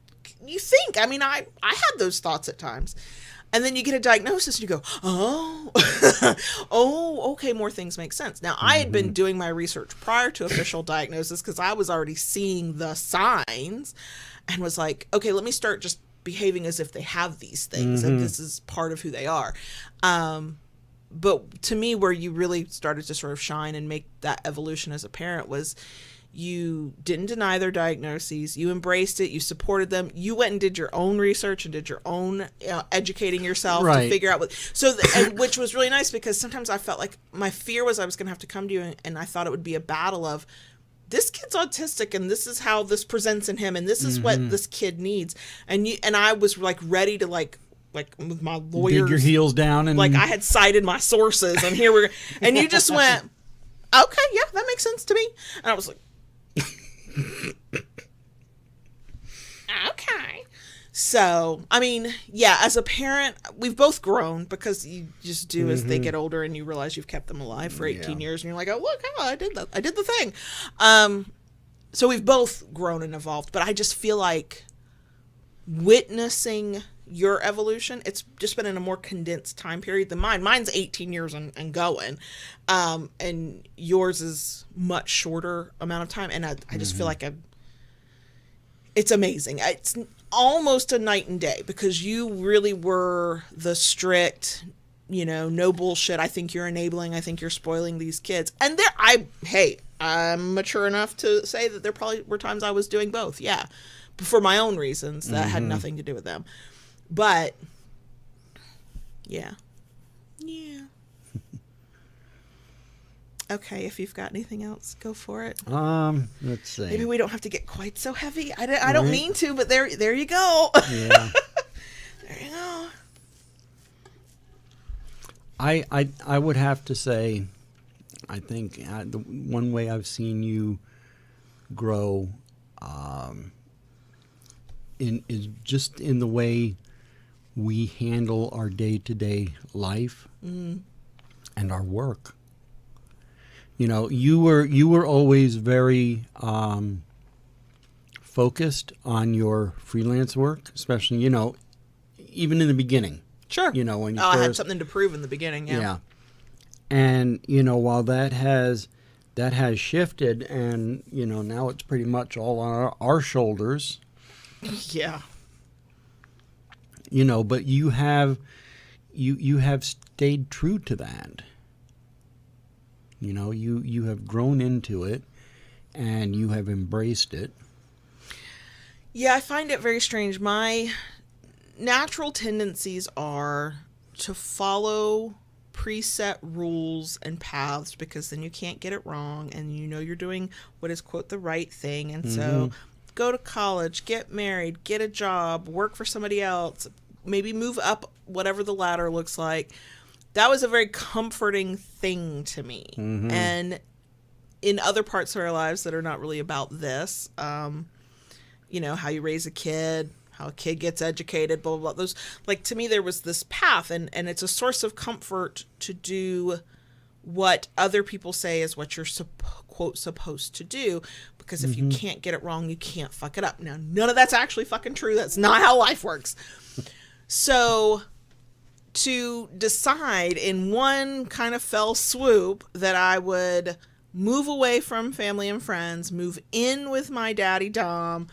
you think. I mean, I had those thoughts at times. And then you get a diagnosis and you go, oh, okay, more things make sense. Now, I had been doing my research prior to official diagnosis because I was already seeing the signs and was like, okay, let me start just behaving as if they have these things and this is part of who they are. But to me, where you really started to sort of shine and make that evolution as a parent was you didn't deny their diagnoses. You embraced it. You supported them. You went and did your own research and did your own educating yourself to figure out what. So, which was really nice because sometimes I felt like my fear was I was going to have to come to you and I thought it would be a battle of this kid's autistic and this is how this presents in him and this is what this kid needs. And I was like ready to like with my lawyers, dig your heels down and like I had cited my sources and here we're and you just went, okay, yeah, that makes sense to me. And I was like, okay. So, I mean, yeah, as a parent, we've both grown because you just do as they get older and you realize you've kept them alive for 18 years and you're like, oh, look, I did that. I did the thing. So we've both grown and evolved, but I just feel like witnessing your evolution, it's just been in a more condensed time period than mine. Mine's 18 years and going. And yours is much shorter amount of time. And I just feel like it's amazing. It's almost a night and day because you really were the strict, no bullshit. I think you're enabling. I think you're spoiling these kids. And I'm mature enough to say that there probably were times I was doing both. Yeah. For my own reasons that had nothing to do with them. But, yeah. Okay, if you've got anything else, go for it. Let's see. Maybe we don't have to get quite so heavy. I don't mean to, but there you go. Yeah. There you go. I would have to say, I think the one way I've seen you grow is just in the way we handle our day-to-day life and our work. You were always very focused on your freelance work, especially, even in the beginning. Sure. When you I had something to prove in the beginning, yeah. Yeah. And, while that has shifted and, now it's pretty much all on our shoulders. Yeah. But you have stayed true to that. You have grown into it and you have embraced it. Yeah, I find it very strange. My natural tendencies are to follow preset rules and paths because then you can't get it wrong and you're doing what is, quote, the right thing. And so go to college, get married, get a job, work for somebody else, maybe move up whatever the ladder looks like. That was a very comforting thing to me. And in other parts of our lives that are not really about this, how you raise a kid, how a kid gets educated, blah, blah, blah. Those, like, to me, there was this path, and it's a source of comfort to do what other people say is what you're quote supposed to do, because if you can't get it wrong, you can't fuck it up. Now, none of that's actually fucking true. That's not how life works. So to decide in one kind of fell swoop that I would move away from family and friends, move in with my daddy Dom,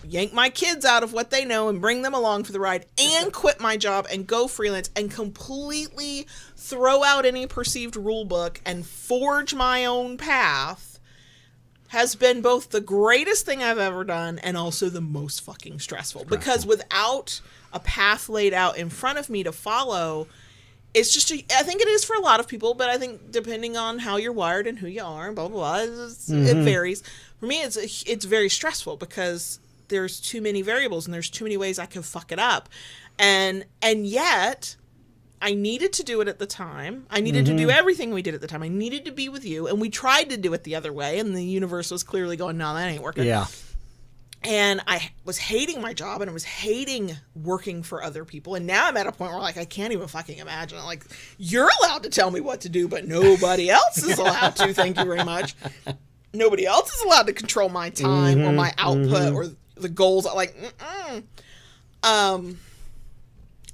yank my kids out of what they know and bring them along for the ride, and quit my job and go freelance and completely throw out any perceived rule book and forge my own path has been both the greatest thing I've ever done and also the most fucking stressful. Because without a path laid out in front of me to follow, it's just, I think it is for a lot of people, but I think depending on how you're wired and who you are and blah, blah, blah, it varies. For me, it's very stressful because there's too many variables and there's too many ways I could fuck it up. And yet I needed to do it at the time. I needed to do everything we did at the time. I needed to be with you, and we tried to do it the other way, and the universe was clearly going, no, that ain't working. Yeah. And I was hating my job, and I was hating working for other people. And now I'm at a point where, like, I can't even fucking imagine. Like, you're allowed to tell me what to do, but nobody else is allowed to. Thank you very much. Nobody else is allowed to control my time or my output or the goals. Like,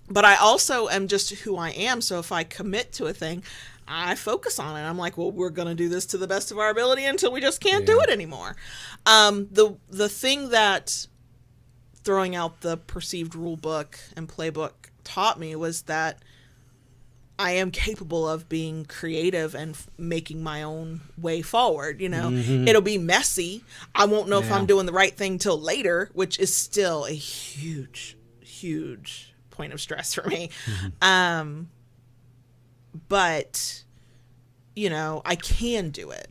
but I also am just who I am. So if I commit to a thing, I focus on it. I'm like, well, we're going to do this to the best of our ability until we just can't do it anymore. The thing that throwing out the perceived rule book and playbook taught me was that I am capable of being creative and making my own way forward. You know, it'll be messy. I won't know if I'm doing the right thing till later, which is still a huge, huge point of stress for me. But, you know, I can do it.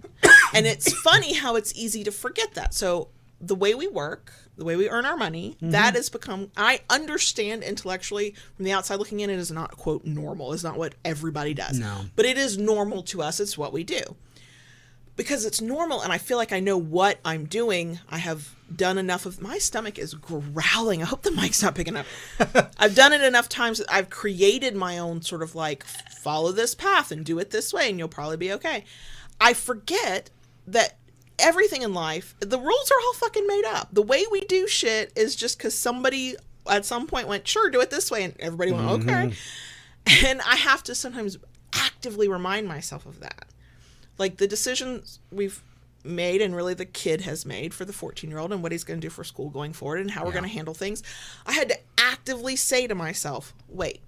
And it's funny how it's easy to forget that. So the way we work, the way we earn our money, that has become, I understand intellectually from the outside looking in, it is not, quote, normal. It's not what everybody does. No. But it is normal to us. It's what we do. Because it's normal, and I feel like I know what I'm doing. I have done enough of, my stomach is growling. I hope the mic's not picking up. I've done it enough times that I've created my own sort of like, follow this path and do it this way and you'll probably be okay. I forget that everything in life, the rules are all fucking made up. The way we do shit is just because somebody at some point went, sure, do it this way, and everybody went, okay. And I have to sometimes actively remind myself of that. Like the decisions we've made and really the kid has made for the 14-year-old and what he's going to do for school going forward and how we're going to handle things. I had to actively say to myself, wait,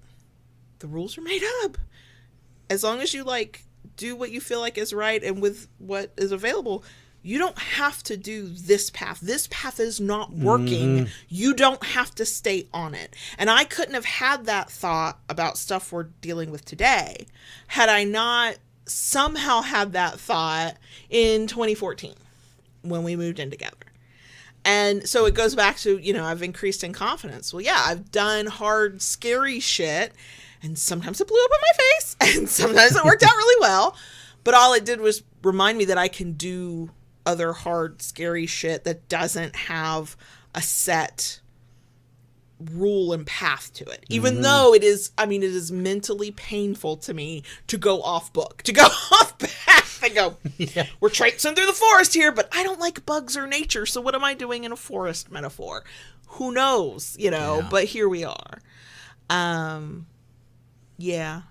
the rules are made up. As long as you like do what you feel like is right and with what is available, you don't have to do this path. This path is not working. You don't have to stay on it. And I couldn't have had that thought about stuff we're dealing with today had I not somehow had that thought in 2014 when we moved in together. And so it goes back to, you know, I've increased in confidence. Well, yeah, I've done hard, scary shit, and sometimes it blew up in my face, and sometimes it worked out really well. But all it did was remind me that I can do other hard, scary shit that doesn't have a set rule and path to it. Even though it is, I mean, it is mentally painful to me to go off book, to go off path and go, we're traipsing through the forest here, but I don't like bugs or nature, so what am I doing in a forest metaphor? Who knows, you know, but here we are. Yeah.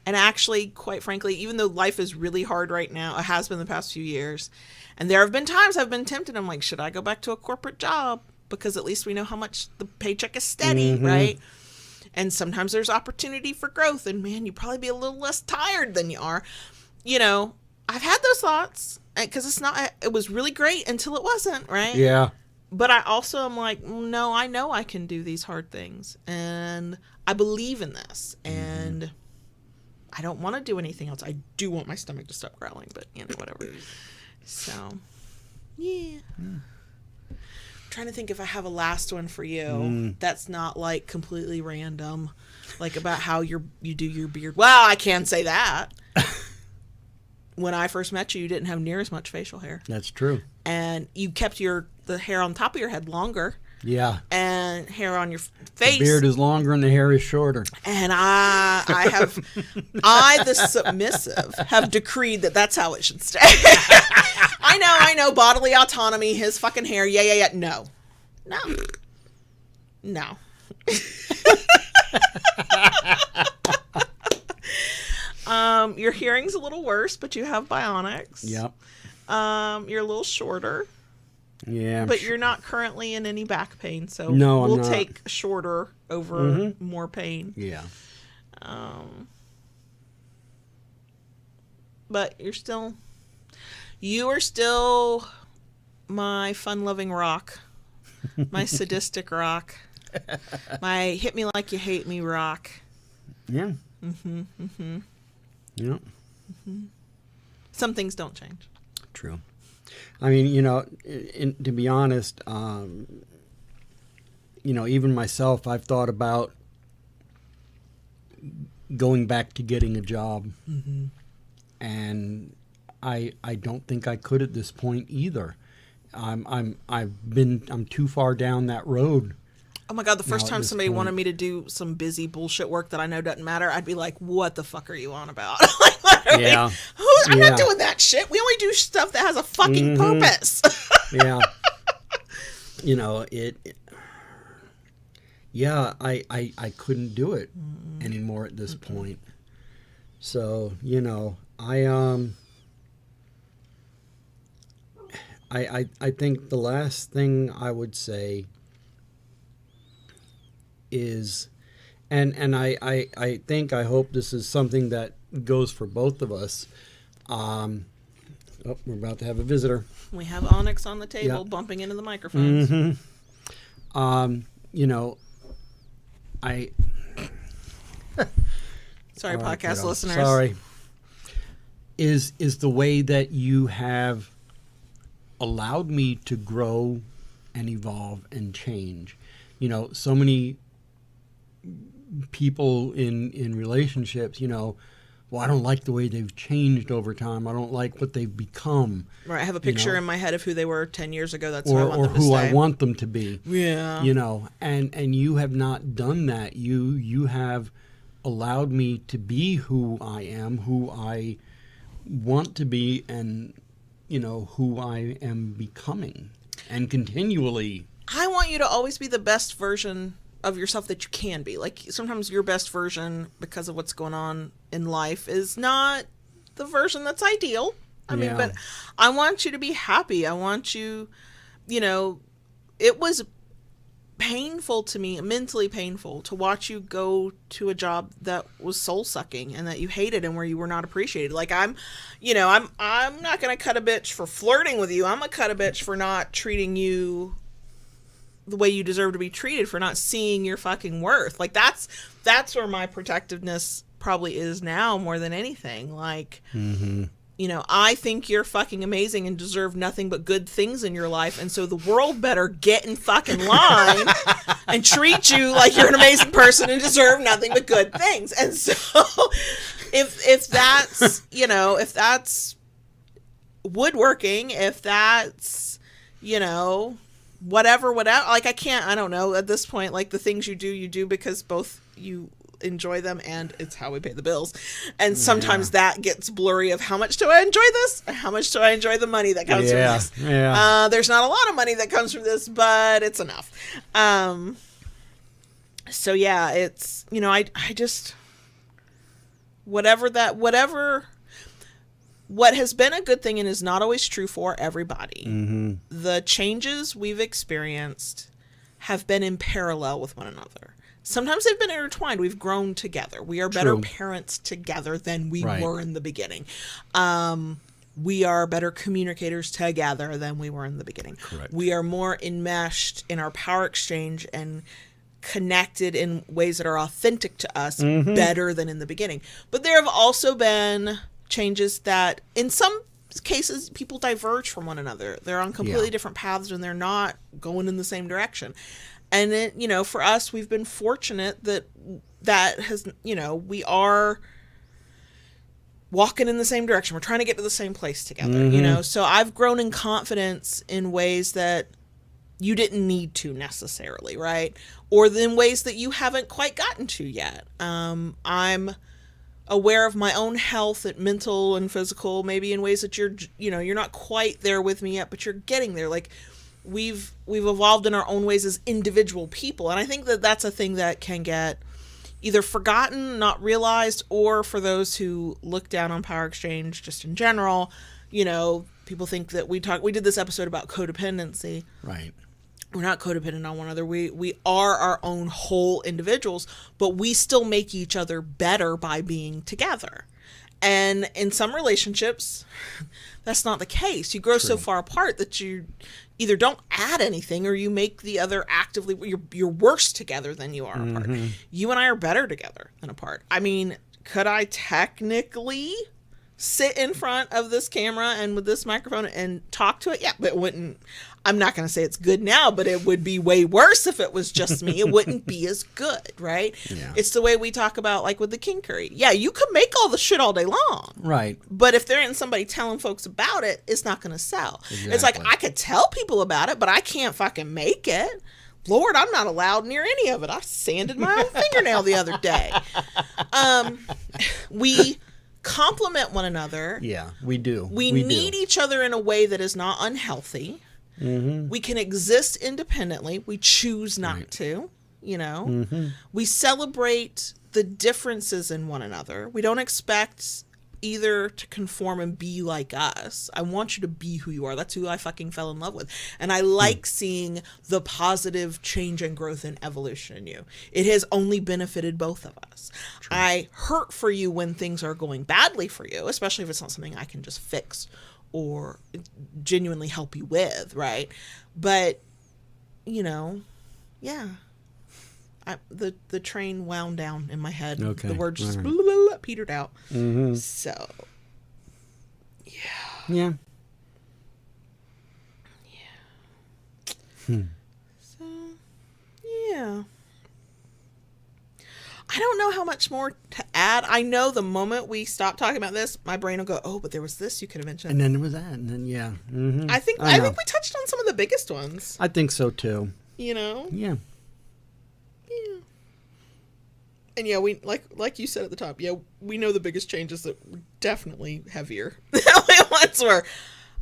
And actually, quite frankly, even though life is really hard right now, it has been the past few years, and there have been times I've been tempted. I'm like, should I go back to a corporate job? Because at least we know how much the paycheck is steady, right? And sometimes there's opportunity for growth, and man, you'd probably be a little less tired than you are. You know, I've had those thoughts, because it was really great until it wasn't, right? Yeah. But I also am like, no, I know I can do these hard things, and I believe in this, and I don't want to do anything else. I do want my stomach to stop growling, but, you know, whatever. So, yeah. I'm trying to think if I have a last one for you that's not, like, completely random, like about how you do your beard. Well, I can say that. When I first met you, you didn't have near as much facial hair. That's true. And you kept the hair on top of your head longer. Yeah. and hair on your face. The beard is longer and the hair is shorter. And I, the submissive, have decreed that that's how it should stay. I know, bodily autonomy, his fucking hair, yeah. No. Your hearing's a little worse, but you have bionics. Yep. You're a little shorter. Yeah. But you're not currently in any back pain, so no, we'll I'm not. take shorter over more pain. Yeah. But you are still my fun-loving rock, my sadistic rock, my hit me like you hate me rock. Yeah. Yeah. Some things don't change. True. I mean, to be honest, even myself, I've thought about going back to getting a job, and I don't think I could at this point either. I'm too far down that road. Oh my God, the first Now, time at this somebody point. wanted me to do some busy bullshit work that I know doesn't matter, I'd be like, what the fuck are you on about? Yeah. I'm not doing that shit. We only do stuff that has a fucking purpose. Yeah. I couldn't do it anymore at this point. So, I think the last thing I would say is, and I hope this is something that goes for both of us. We're about to have a visitor. We have Onyx on the table bumping into the microphones. Sorry, podcast listeners. Sorry. Is the way that you have allowed me to grow and evolve and change. So many people in relationships, well, I don't like the way they've changed over time. I don't like what they've become. Right. I have a picture in my head of who they were 10 years ago. That's or who I want them to who stay. I want them to be. Yeah. And you have not done that. You have allowed me to be who I am, who I want to be, and who I am becoming, and continually. I want you to always be the best version of yourself that you can be. Like, sometimes your best version, because of what's going on in life, is not the version that's ideal. I mean, but I want you to be happy. I want you, it was painful to me, mentally painful, to watch you go to a job that was soul sucking and that you hated and where you were not appreciated. Like, I'm not going to cut a bitch for flirting with you. I'm going to cut a bitch for not treating you the way you deserve to be treated, for not seeing your fucking worth. Like, that's where my protectiveness probably is now more than anything. Like, I think you're fucking amazing and deserve nothing but good things in your life, and so the world better get in fucking line and treat you like you're an amazing person and deserve nothing but good things. And so if that's if that's woodworking, if that's whatever, like, I don't know at this point. Like, the things you do because both you enjoy them and it's how we pay the bills, and sometimes that gets blurry of how much do I enjoy this and how much do I enjoy the money that comes from this. There's not a lot of money that comes from this, but it's enough. So yeah, it's I just what has been a good thing and is not always true for everybody. The changes we've experienced have been in parallel with one another. Sometimes they've been intertwined. We've grown together. We are better parents together than we were in the beginning. We are better communicators together than we were in the beginning. Correct. We are more enmeshed in our power exchange and connected in ways that are authentic to us better than in the beginning. But there have also been changes that in some cases people diverge from one another. They're on completely different paths and they're not going in the same direction. And it, for us, we've been fortunate that has, we are walking in the same direction. We're trying to get to the same place together, so I've grown in confidence in ways that you didn't need to necessarily, right? Or in ways that you haven't quite gotten to yet. I'm aware of my own health, and mental and physical, maybe in ways that you're not quite there with me yet, but you're getting there. Like we've evolved in our own ways as individual people. And I think that that's a thing that can get either forgotten, not realized, or for those who look down on power exchange just in general, people think that we did this episode about codependency. Right. We're not codependent on one another. We are our own whole individuals, but we still make each other better by being together. And in some relationships, that's not the case. You grow so far apart that you either don't add anything or you make the other actively, you're worse together than you are apart. You and I are better together than apart. I mean, could I technically sit in front of this camera and with this microphone and talk to it? Yeah, but it wouldn't. I'm not going to say it's good now, but it would be way worse if it was just me. It wouldn't be as good, right? Yeah. It's the way we talk about, like, with the kinkery. Yeah, you could make all the shit all day long. Right. But if there isn't somebody telling folks about it, it's not going to sell. Exactly. It's like, I could tell people about it, but I can't fucking make it. Lord, I'm not allowed near any of it. I sanded my own fingernail the other day. We complement one another. Yeah, we do. We need each other in a way that is not unhealthy. We can exist independently. We choose not to, We celebrate the differences in one another. We don't expect either to conform and be like us. I want you to be who you are. That's who I fucking fell in love with. And I like seeing the positive change and growth and evolution in you. It has only benefited both of us. True. I hurt for you when things are going badly for you, especially if it's not something I can just fix or genuinely help you with, right? But, yeah. The train wound down in my head. Okay. The word just blah, blah, blah, petered out. So, yeah. Yeah. So, yeah. I don't know how much more to add. I know the moment we stop talking about this, my brain will go, oh, but there was this you could have mentioned. And then there was that. And then, yeah. I think we touched on some of the biggest ones. I think so, too. Yeah. Yeah. And yeah, we like you said at the top, we know the biggest changes that were definitely heavier. The ones where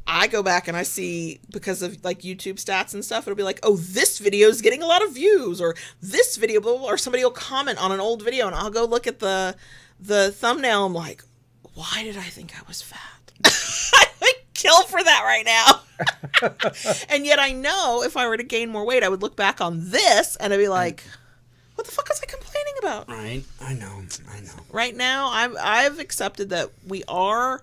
I go back and I see, because of like YouTube stats and stuff, it'll be like, oh, this video is getting a lot of views, or this video, blah, blah, blah, or somebody will comment on an old video and I'll go look at the thumbnail. I'm like, why did I think I was fat? I would kill for that right now. And yet I know if I were to gain more weight, I would look back on this and I'd be like, what the fuck was I complaining about? Right. I know. Right now, I've accepted that we are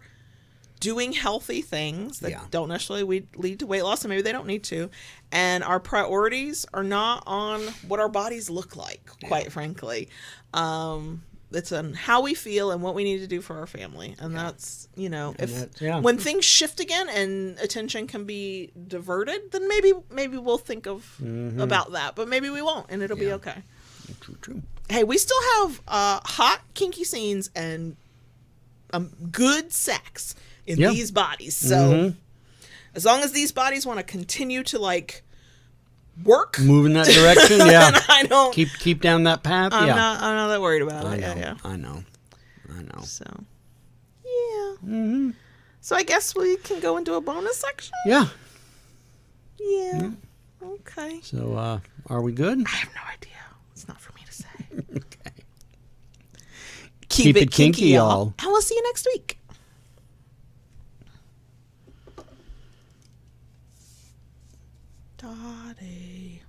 doing healthy things that don't necessarily lead to weight loss, and maybe they don't need to. And our priorities are not on what our bodies look like, quite frankly. It's on how we feel and what we need to do for our family. And that's, when things shift again and attention can be diverted, then maybe we'll think of about that. But maybe we won't, and it'll be okay. True. Hey, we still have hot, kinky scenes and good sex in these bodies. So as long as these bodies want to continue to work, move in that direction, yeah. I don't keep down that path. I'm not that worried about it. I know. So yeah. So I guess we can go into a bonus section. Yeah. Okay. So are we good? I have no idea. It's not for me to say. Okay. Keep it kinky, y'all. And we'll see you next week. Dottie.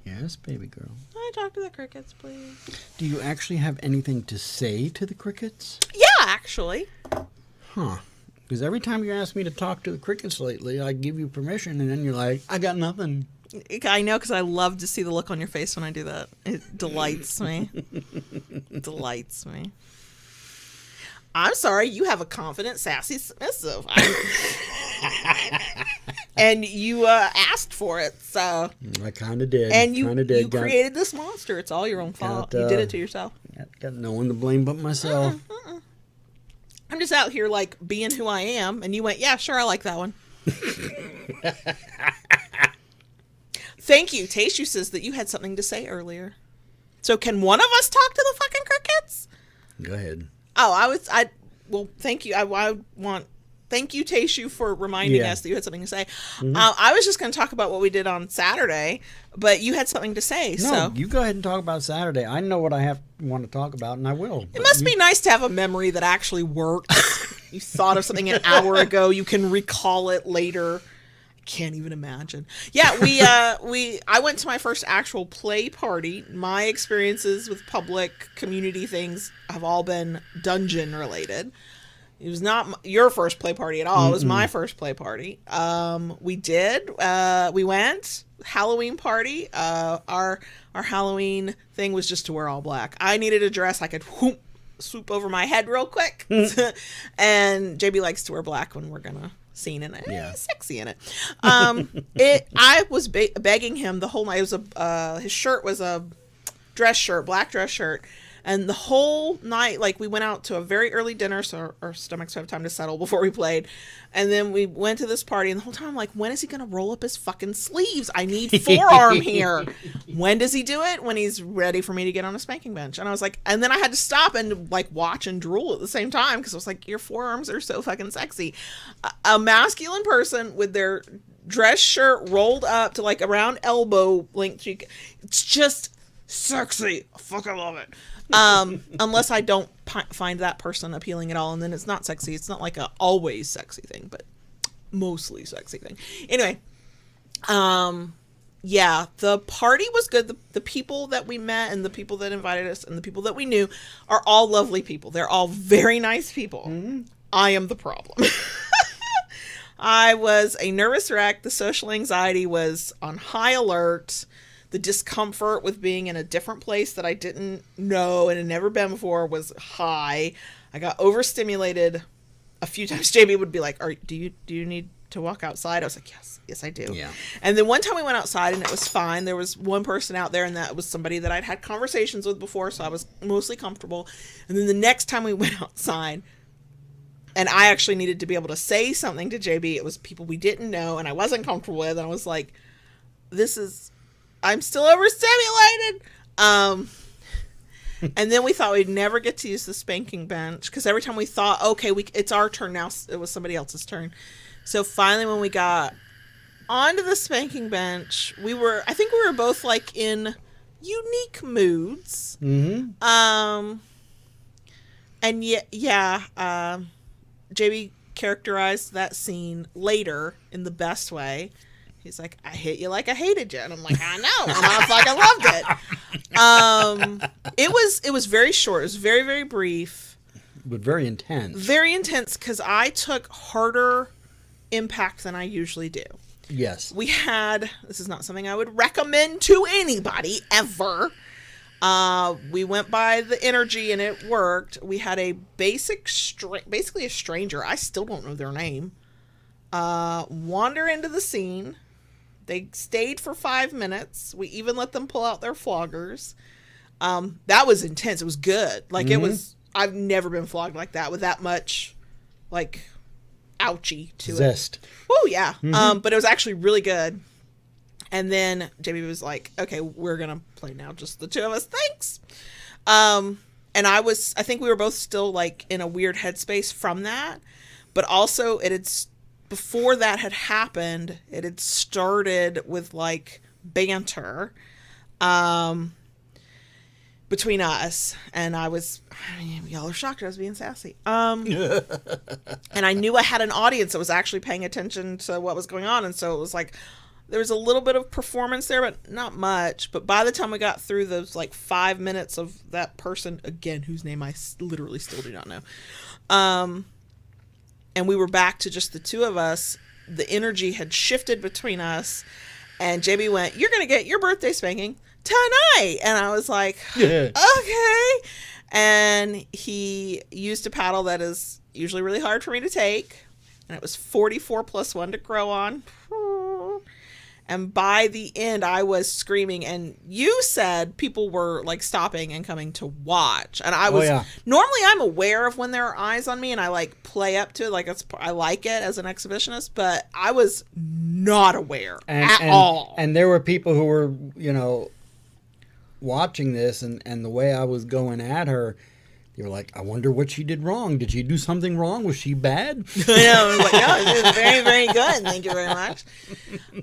Yes, baby girl. Can I talk to the crickets, please? Do you actually have anything to say to the crickets? Yeah, actually. Huh. Because every time you ask me to talk to the crickets lately, I give you permission, and then you're like, I got nothing. I know, because I love to see the look on your face when I do that. It delights me. Delights me. I'm sorry, you have a confident, sassy, submissive. And you asked for it, so. I kind of did. And you created this monster. It's all your own fault. You did it to yourself. Got no one to blame but myself. I'm just out here being who I am, and you went, yeah, sure, I like that one. Thank you. Tayshu says that you had something to say earlier. So can one of us talk to the fucking crickets? Go ahead. Oh, well, thank you. Thank you, Tayshu, for reminding us that you had something to say. I was just going to talk about what we did on Saturday, but you had something to say. No, so you go ahead and talk about Saturday. I know what I want to talk about, and I will. It must be nice to have a memory that actually works. You thought of something an hour ago. You can recall it later. Can't even imagine. Yeah, I went to my first actual play party. My experiences with public community things have all been dungeon related. It was not your first play party at all. It was my first play party. We went Halloween party. Our Halloween thing was just to wear all black. I needed a dress I could swoop over my head real quick. And JB likes to wear black when we're gonna scene in it. Yeah, he's sexy in it. I was begging him the whole night. It was his shirt was a dress shirt, black dress shirt, and the whole night, like, we went out to a very early dinner, so our stomachs have time to settle before we played, and then we went to this party, and the whole time I'm like, when is he gonna roll up his fucking sleeves? I need forearm here. When does he do it? When he's ready for me to get on a spanking bench. And I was like, and then I had to stop and like watch and drool at the same time, because I was like, your forearms are so fucking sexy. A masculine person with their dress shirt rolled up to like around elbow length, it's just sexy. I fucking love it. Unless I don't find that person appealing at all, and then it's not sexy. It's not like a always sexy thing, but mostly sexy thing. Anyway, yeah, the party was good. The people that we met and the people that invited us and the people that we knew are all lovely people. They're all very nice people. Mm-hmm. I am the problem. I was a nervous wreck. The social anxiety was on high alert. The discomfort with being in a different place that I didn't know and had never been before was high. I got overstimulated a few times. JB would be like, do you need to walk outside? I was like, yes, I do. Yeah. And then one time we went outside and it was fine. There was one person out there, and that was somebody that I'd had conversations with before, so I was mostly comfortable. And then the next time we went outside, and I actually needed to be able to say something to JB, it was people we didn't know and I wasn't comfortable with, and I was like, I'm still overstimulated. And then we thought we'd never get to use the spanking bench, because every time we thought, okay, it's our turn now, it was somebody else's turn. So finally, when we got onto the spanking bench, I think we were both like in unique moods. Mm-hmm. And JB characterized that scene later in the best way. He's like, I hit you like I hated you. And I'm like, I know. And I fucking loved it. It was very short. It was very, very brief. But very intense. Very intense, because I took harder impact than I usually do. Yes. This is not something I would recommend to anybody ever. We went by the energy and it worked. We had a basically a stranger, I still don't know their name, wander into the scene. They stayed for 5 minutes. We even let them pull out their floggers. That was intense. It was good. Like, It was, I've never been flogged like that with that much, like, ouchie to zest. Oh, yeah. Mm-hmm. But it was actually really good. And then JB was like, okay, we're going to play now. Just the two of us. Thanks. And I think we were both still, like, in a weird headspace from that. But also, before that had happened, it had started with, like, banter between us. And y'all are shocked I was being sassy. And I knew I had an audience that was actually paying attention to what was going on. And so it was like, there was a little bit of performance there, but not much. But by the time we got through those, like, 5 minutes of that person, again, whose name I literally still do not know, and we were back to just the two of us, the energy had shifted between us, and JB went, you're going to get your birthday spanking tonight. And I was like, yeah. Okay. And he used a paddle that is usually really hard for me to take, and it was 44 plus 1 to grow on. And by the end, I was screaming. And you said people were like stopping and coming to watch. And I was normally I'm aware of when there are eyes on me, and I like play up to it. Like I like it as an exhibitionist, but I was not aware at all. And there were people who were, watching this, and the way I was going at her, they were like, I wonder what she did wrong. Did she do something wrong? Was she bad? I was like, no, it was very, very good. Thank you very much.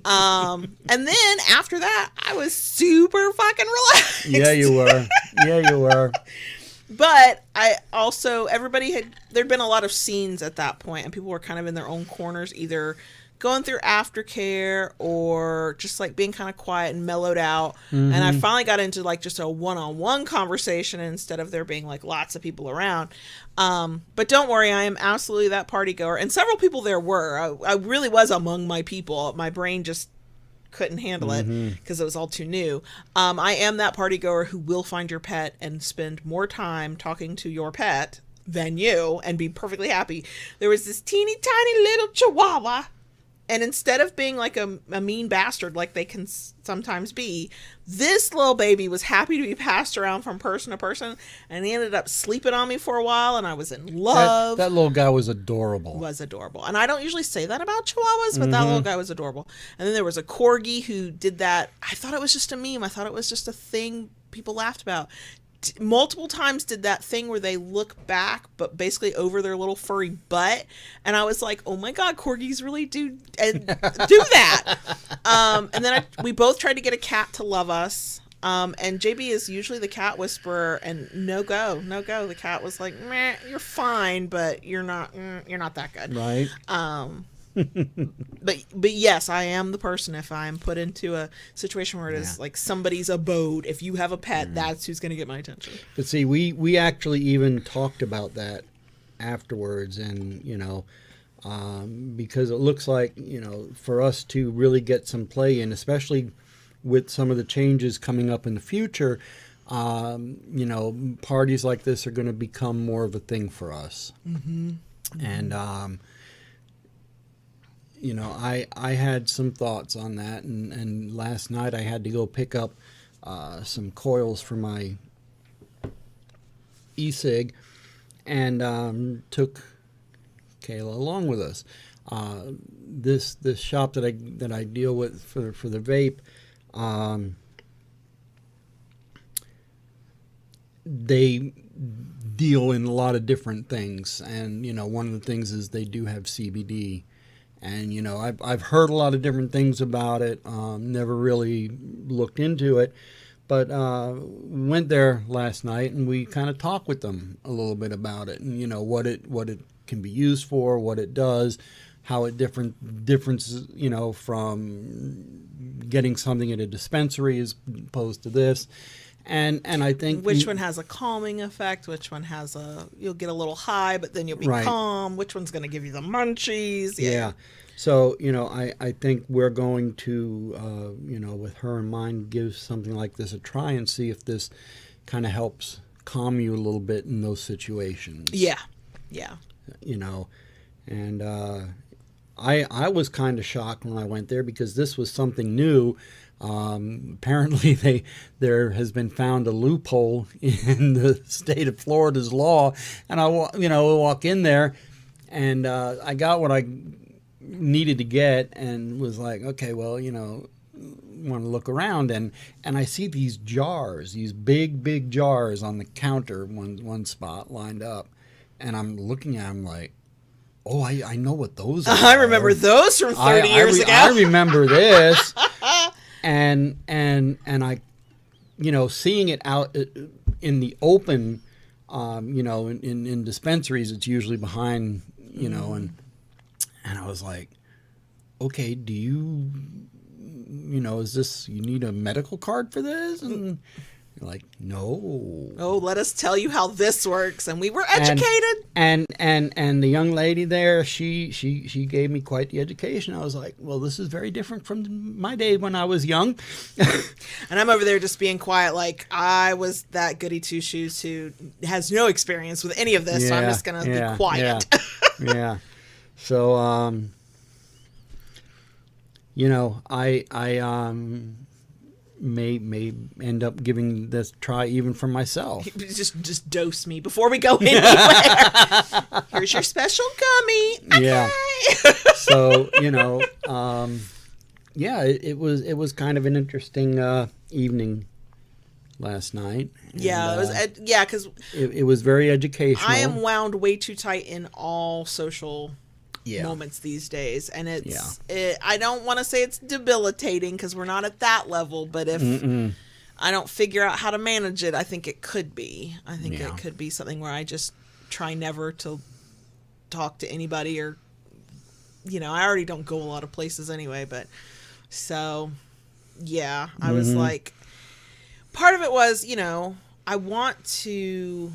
And then after that, I was super fucking relaxed. Yeah, you were. Yeah, you were. But I also, there'd been a lot of scenes at that point, and people were kind of in their own corners, either going through aftercare or just like being kind of quiet and mellowed out. And I finally got into like just a one-on-one conversation instead of there being like lots of people around. But don't worry, I am absolutely that party goer, and several people there were. I really was among my people. My brain just couldn't handle it because it was all too new. I am that party goer who will find your pet and spend more time talking to your pet than you and be perfectly happy. There was this teeny tiny little chihuahua, and instead of being like a mean bastard like they can sometimes be, this little baby was happy to be passed around from person to person, and he ended up sleeping on me for a while, and I was in love. That little guy was adorable. And I don't usually say that about chihuahuas, but that little guy was adorable. And then there was a corgi who did that. I thought it was just a meme. I thought it was just a thing people laughed about. Multiple times did that thing where they look back but basically over their little furry butt, and I was like, oh my god, corgis really do that. And then we both tried to get a cat to love us, and JB is usually the cat whisperer, and no go. The cat was like, meh, you're fine, but you're not that good, right? But yes, I am the person, if I'm put into a situation where it is like somebody's abode, if you have a pet, that's who's going to get my attention. But see, we actually even talked about that afterwards, and because it looks like for us to really get some play in, especially with some of the changes coming up in the future, parties like this are going to become more of a thing for us. And I had some thoughts on that, and last night I had to go pick up some coils for my e-cig, and took Kayla along with us. This shop that I deal with for the vape, they deal in a lot of different things, and one of the things is they do have CBD. And, I've heard a lot of different things about it, never really looked into it, but went there last night, and we kind of talked with them a little bit about it, and, what it can be used for, what it does, how it differences, from getting something at a dispensary as opposed to this. And I think which one has a calming effect, which one has you'll get a little high, but then you'll be calm. Which one's going to give you the munchies? Yeah. So, I think we're going to, with her in mind, give something like this a try and see if this kind of helps calm you a little bit in those situations. Yeah. And I was kind of shocked when I went there because this was something new. Apparently there has been found a loophole in the state of Florida's law, and I walk in there, and I got what I needed to get, and was like, okay, well, want to look around, and I see these jars, these big jars on the counter, one spot lined up, and I'm looking at them like, oh, I know what those are. I remember those from 30 years ago. I remember this. And I, seeing it out in the open, in dispensaries, it's usually behind, and I was like, okay, do you, is this, you need a medical card for this? And you're like, no. Oh, let us tell you how this works. And we were educated. And the young lady there, she gave me quite the education. I was like, well, this is very different from my day when I was young. And I'm over there just being quiet, like I was that goody two shoes who has no experience with any of this, so I'm just gonna be quiet. Yeah. So you know, I may end up giving this a try even for myself. Just dose me before we go anywhere. Here's your special gummy. Okay. Yeah. So, you know, yeah, it was kind of an interesting evening last night. Yeah, And, it was. Yeah, because it was very educational. I am wound way too tight in all social Yeah. moments these days, and I don't want to say it's debilitating because we're not at that level, but if I don't figure out how to manage it, I think it could be. I think it could be something where I just try never to talk to anybody, or you know, I already don't go a lot of places anyway, but so yeah, I was like, part of it was, you know, I want to,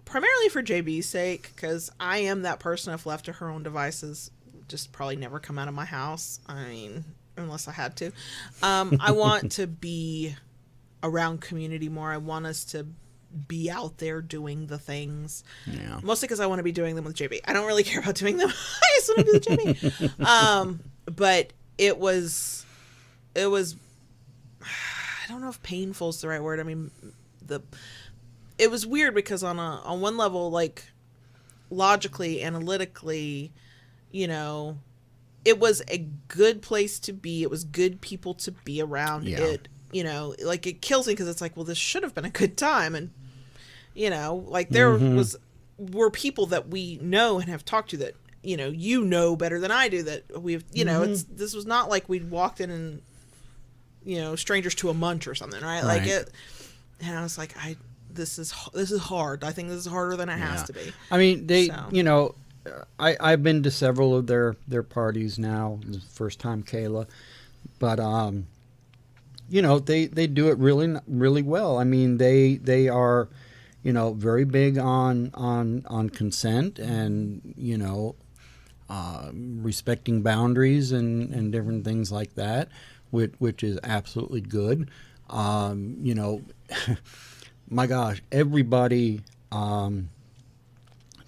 primarily for JB's sake, because I am that person, if left to her own devices, just probably never come out of my house. I mean, unless I had to. I want to be around community more. I want us to be out there doing the things. Yeah. Mostly because I want to be doing them with JB. I don't really care about doing them. I just want to do the JB. But it was, I don't know if painful is the right word. I mean, it was weird because on one level, like logically, analytically, you know, it was a good place to be. It was good people to be around. Yeah. It, you know, like it kills me because it's like, well, this should have been a good time. And, you know, like there were people that we know and have talked to that, you know better than I do, that we've, this was not like we'd walked in and, strangers to a munch or something, right? Like it, and I was like, this is hard. I think this is harder than it has to be. I mean, I've been to several of their parties now. This is the first time Kayla, but they do it really, really well. I mean, they are, very big on consent and respecting boundaries and different things like that, which is absolutely good. My gosh, everybody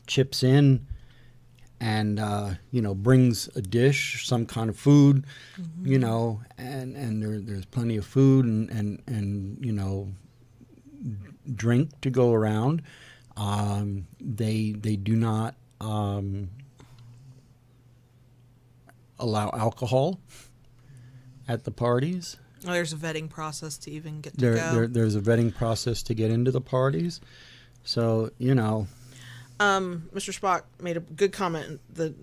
chips in and brings a dish, some kind of food, and there's plenty of food and drink to go around. They do not allow alcohol at the parties. Oh, there's a vetting process to even get to go. There's a vetting process to get into the parties. So, Mr. Spock made a good comment to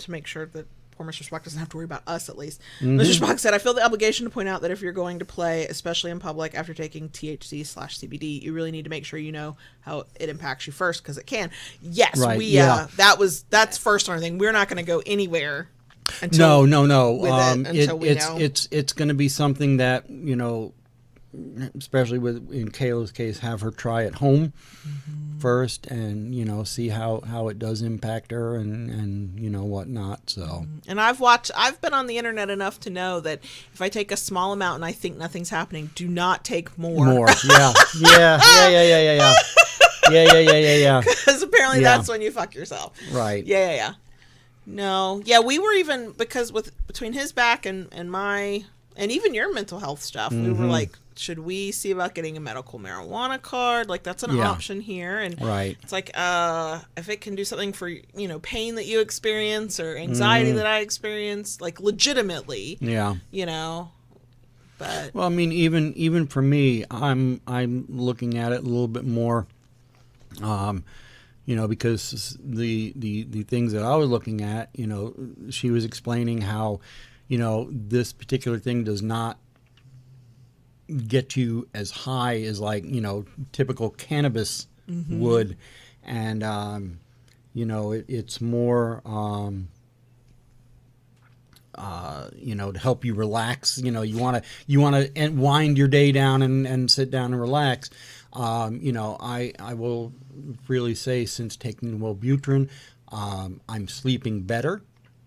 make sure that poor Mr. Spock doesn't have to worry about us, at least. Mr. Spock said, I feel the obligation to point out that if you're going to play, especially in public, after taking THC/CBD, you really need to make sure you know how it impacts you first, because it can. Yes, right, that's first on our thing. We're not going to go anywhere. No. It's going to be something that, especially in Kayla's case, have her try at home first and, see how it does impact her and whatnot. So, and I've been on the internet enough to know that if I take a small amount and I think nothing's happening, do not take more. Yeah. Because apparently that's when you fuck yourself. Right. Yeah. No. Yeah, we were even, because between his back and my, and even your mental health stuff, we were like, should we see about getting a medical marijuana card? Like, that's an option here. And it's like, if it can do something for, pain that you experience or anxiety that I experience, like legitimately. Yeah. But. Well, I mean, even for me, I'm looking at it a little bit more, because the things that I was looking at, she was explaining how, this particular thing does not get you as high as like, typical cannabis would. And, it's more, to help you relax. You want to wind your day down and sit down and relax. I will really say, since taking Wellbutrin, I'm sleeping better.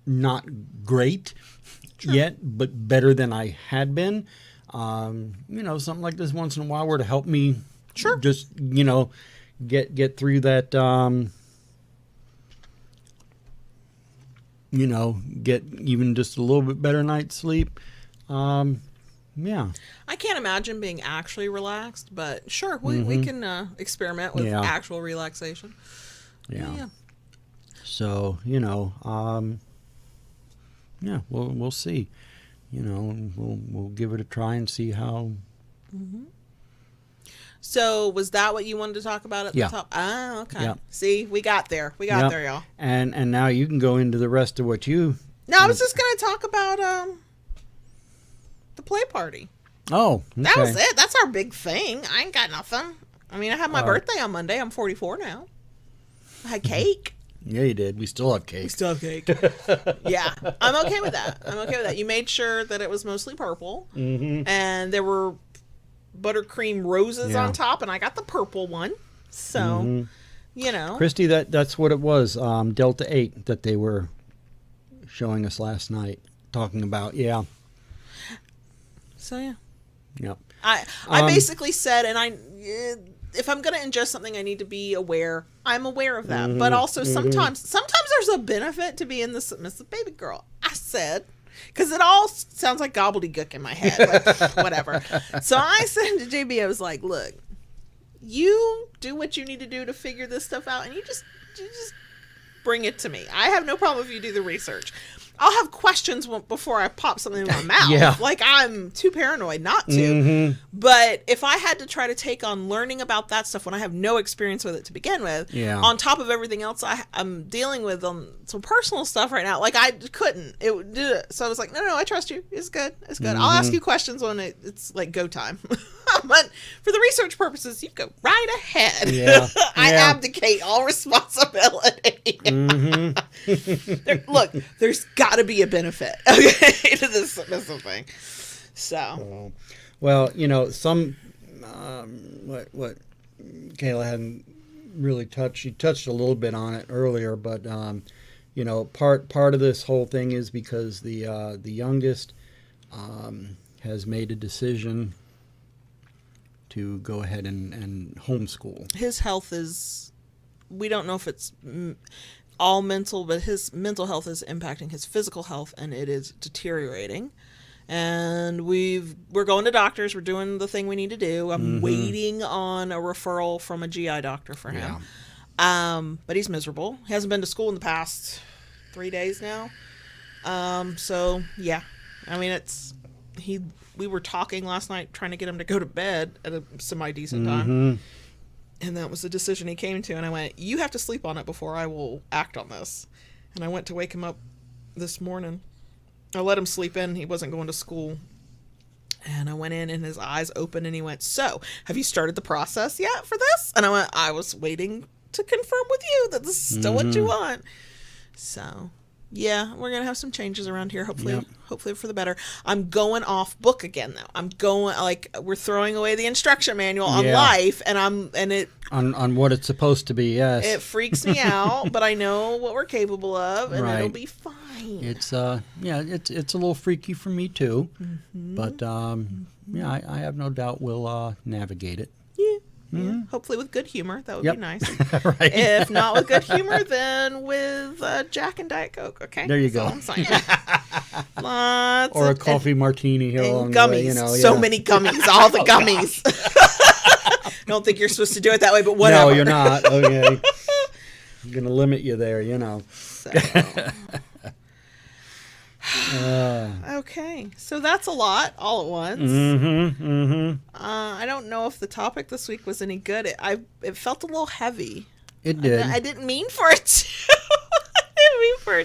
Not great yet, but better than I had been. Something like this once in a while were to help me just, get through that, get even just a little bit better night's sleep. Yeah. I can't imagine being actually relaxed, but sure, we can experiment with actual relaxation. Yeah. So, we'll see. We'll give it a try and see how. So was that what you wanted to talk about at the top? Ah, okay. Yeah. See, we got there. We got there, y'all. And now you can go into the rest of what you. No, I was just going to talk about the play party. Oh, okay. That was it. That's our big thing. I ain't got nothing. I mean, I had my birthday on Monday. I'm 44 now. I had cake. Yeah, you did. We still have cake. Yeah, I'm okay with that. You made sure that it was mostly purple, and there were buttercream roses on top, and I got the purple one. So, Christy, that's what it was. Delta 8 that they were showing us last night, talking about. Yeah. So yeah. Yep. I basically said, and if I'm going to ingest something, I need to be aware. I'm aware of that. But also sometimes there's a benefit to being the submissive baby girl. I said, because it all sounds like gobbledygook in my head. Like, whatever. So I said to JB, I was like, look, you do what you need to do to figure this stuff out, and you just bring it to me. I have no problem if you do the research. I'll have questions before I pop something in my mouth. Yeah. Like, I'm too paranoid not to. But if I had to try to take on learning about that stuff when I have no experience with it to begin with, on top of everything else I'm dealing with on some personal stuff right now, like, I couldn't. So I was like, no, I trust you. It's good. I'll ask you questions when it's like go time. But for the research purposes, you go right ahead. Yeah. I abdicate all responsibility. Look, there's got to be a benefit, okay, to this submissive thing. So, well, some what Kayla hadn't really touched. She touched a little bit on it earlier, but part of this whole thing is because the youngest has made a decision to go ahead and homeschool. His health is, we don't know if it's all mental, but his mental health is impacting his physical health, and it is deteriorating. And we're going to doctors. We're doing the thing we need to do. I'm waiting on a referral from a GI doctor for him. But he's miserable. He hasn't been to school in the past 3 days now. So yeah, I mean, we were talking last night trying to get him to go to bed at a semi-decent time. And that was the decision he came to. And I went, you have to sleep on it before I will act on this. And I went to wake him up this morning. I let him sleep in. He wasn't going to school. And I went in and his eyes opened and he went, so have you started the process yet for this? And I went, I was waiting to confirm with you that this is still what you want. So yeah, we're going to have some changes around here. Hopefully for the better. I'm going off book again though. I'm going, like, we're throwing away the instruction manual on life, and on what it's supposed to be. Yes. It freaks me out, but I know what we're capable of, and it'll be fine. It's it's a little freaky for me too. But I have no doubt we'll navigate it. Yeah, hopefully with good humor. That would be nice. Right. If not with good humor, then with Jack and Diet Coke. Okay, there you go. All I'm saying. Lots or a coffee martini here along gummies. the way. So many gummies. All the gummies. I don't think you're supposed to do it that way, but whatever. No, you're not. Okay, I'm gonna limit you there. So. Okay, so that's a lot all at once. I don't know if the topic this week was any good. It felt a little heavy. It did. I didn't mean for it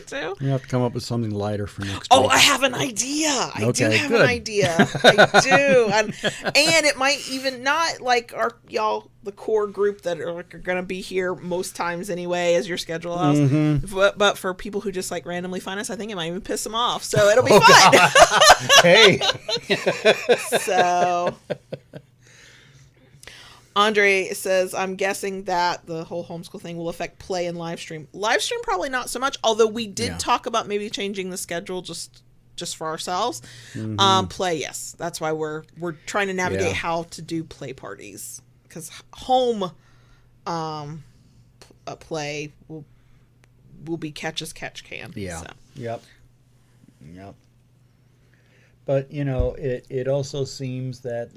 to. You have to come up with something lighter for next week. Oh, I have an idea. I do have an idea. I do. And it might even not like the core group that are going to be here most times anyway, as your schedule allows. But for people who just like randomly find us, I think it might even piss them off. So it'll be fun. Hey. So Andre says, I'm guessing that the whole homeschool thing will affect play and live stream. Live stream probably not so much, although we did talk about maybe changing the schedule just for ourselves. Play, yes. That's why we're trying to navigate how to do play parties, because home play will be catch as catch can. Yeah. So. Yep. Yep. But, it also seems that,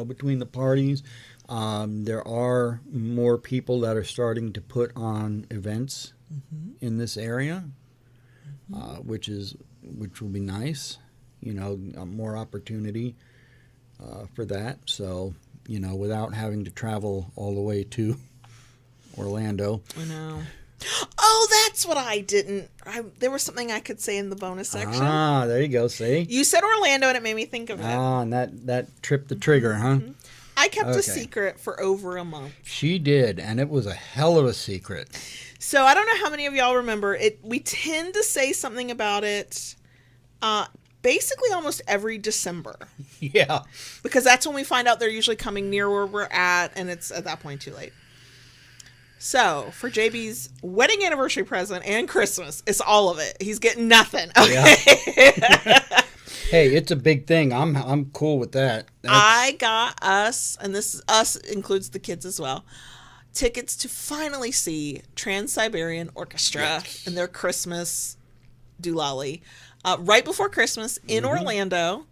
between the parties, there are more people that are starting to put on events in this area, which will be nice, more opportunity for that. So, without having to travel all the way to Orlando. I know. Oh, that's what I didn't. There was something I could say in the bonus section. Ah, there you go. See? You said Orlando, and it made me think of it. Ah, and that tripped the trigger, huh? I kept a secret for over a month. She did, and it was a hell of a secret. So I don't know how many of y'all remember it. We tend to say something about it basically almost every December. Yeah. Because that's when we find out they're usually coming near where we're at, and it's at that point too late. So, for JB's wedding anniversary present and Christmas, it's all of it. He's getting nothing. Okay. Yeah. Hey, it's a big thing. I'm cool with that. I got us, and this is us includes the kids as well, tickets to finally see Trans-Siberian Orchestra and their Christmas doolally right before Christmas in Orlando.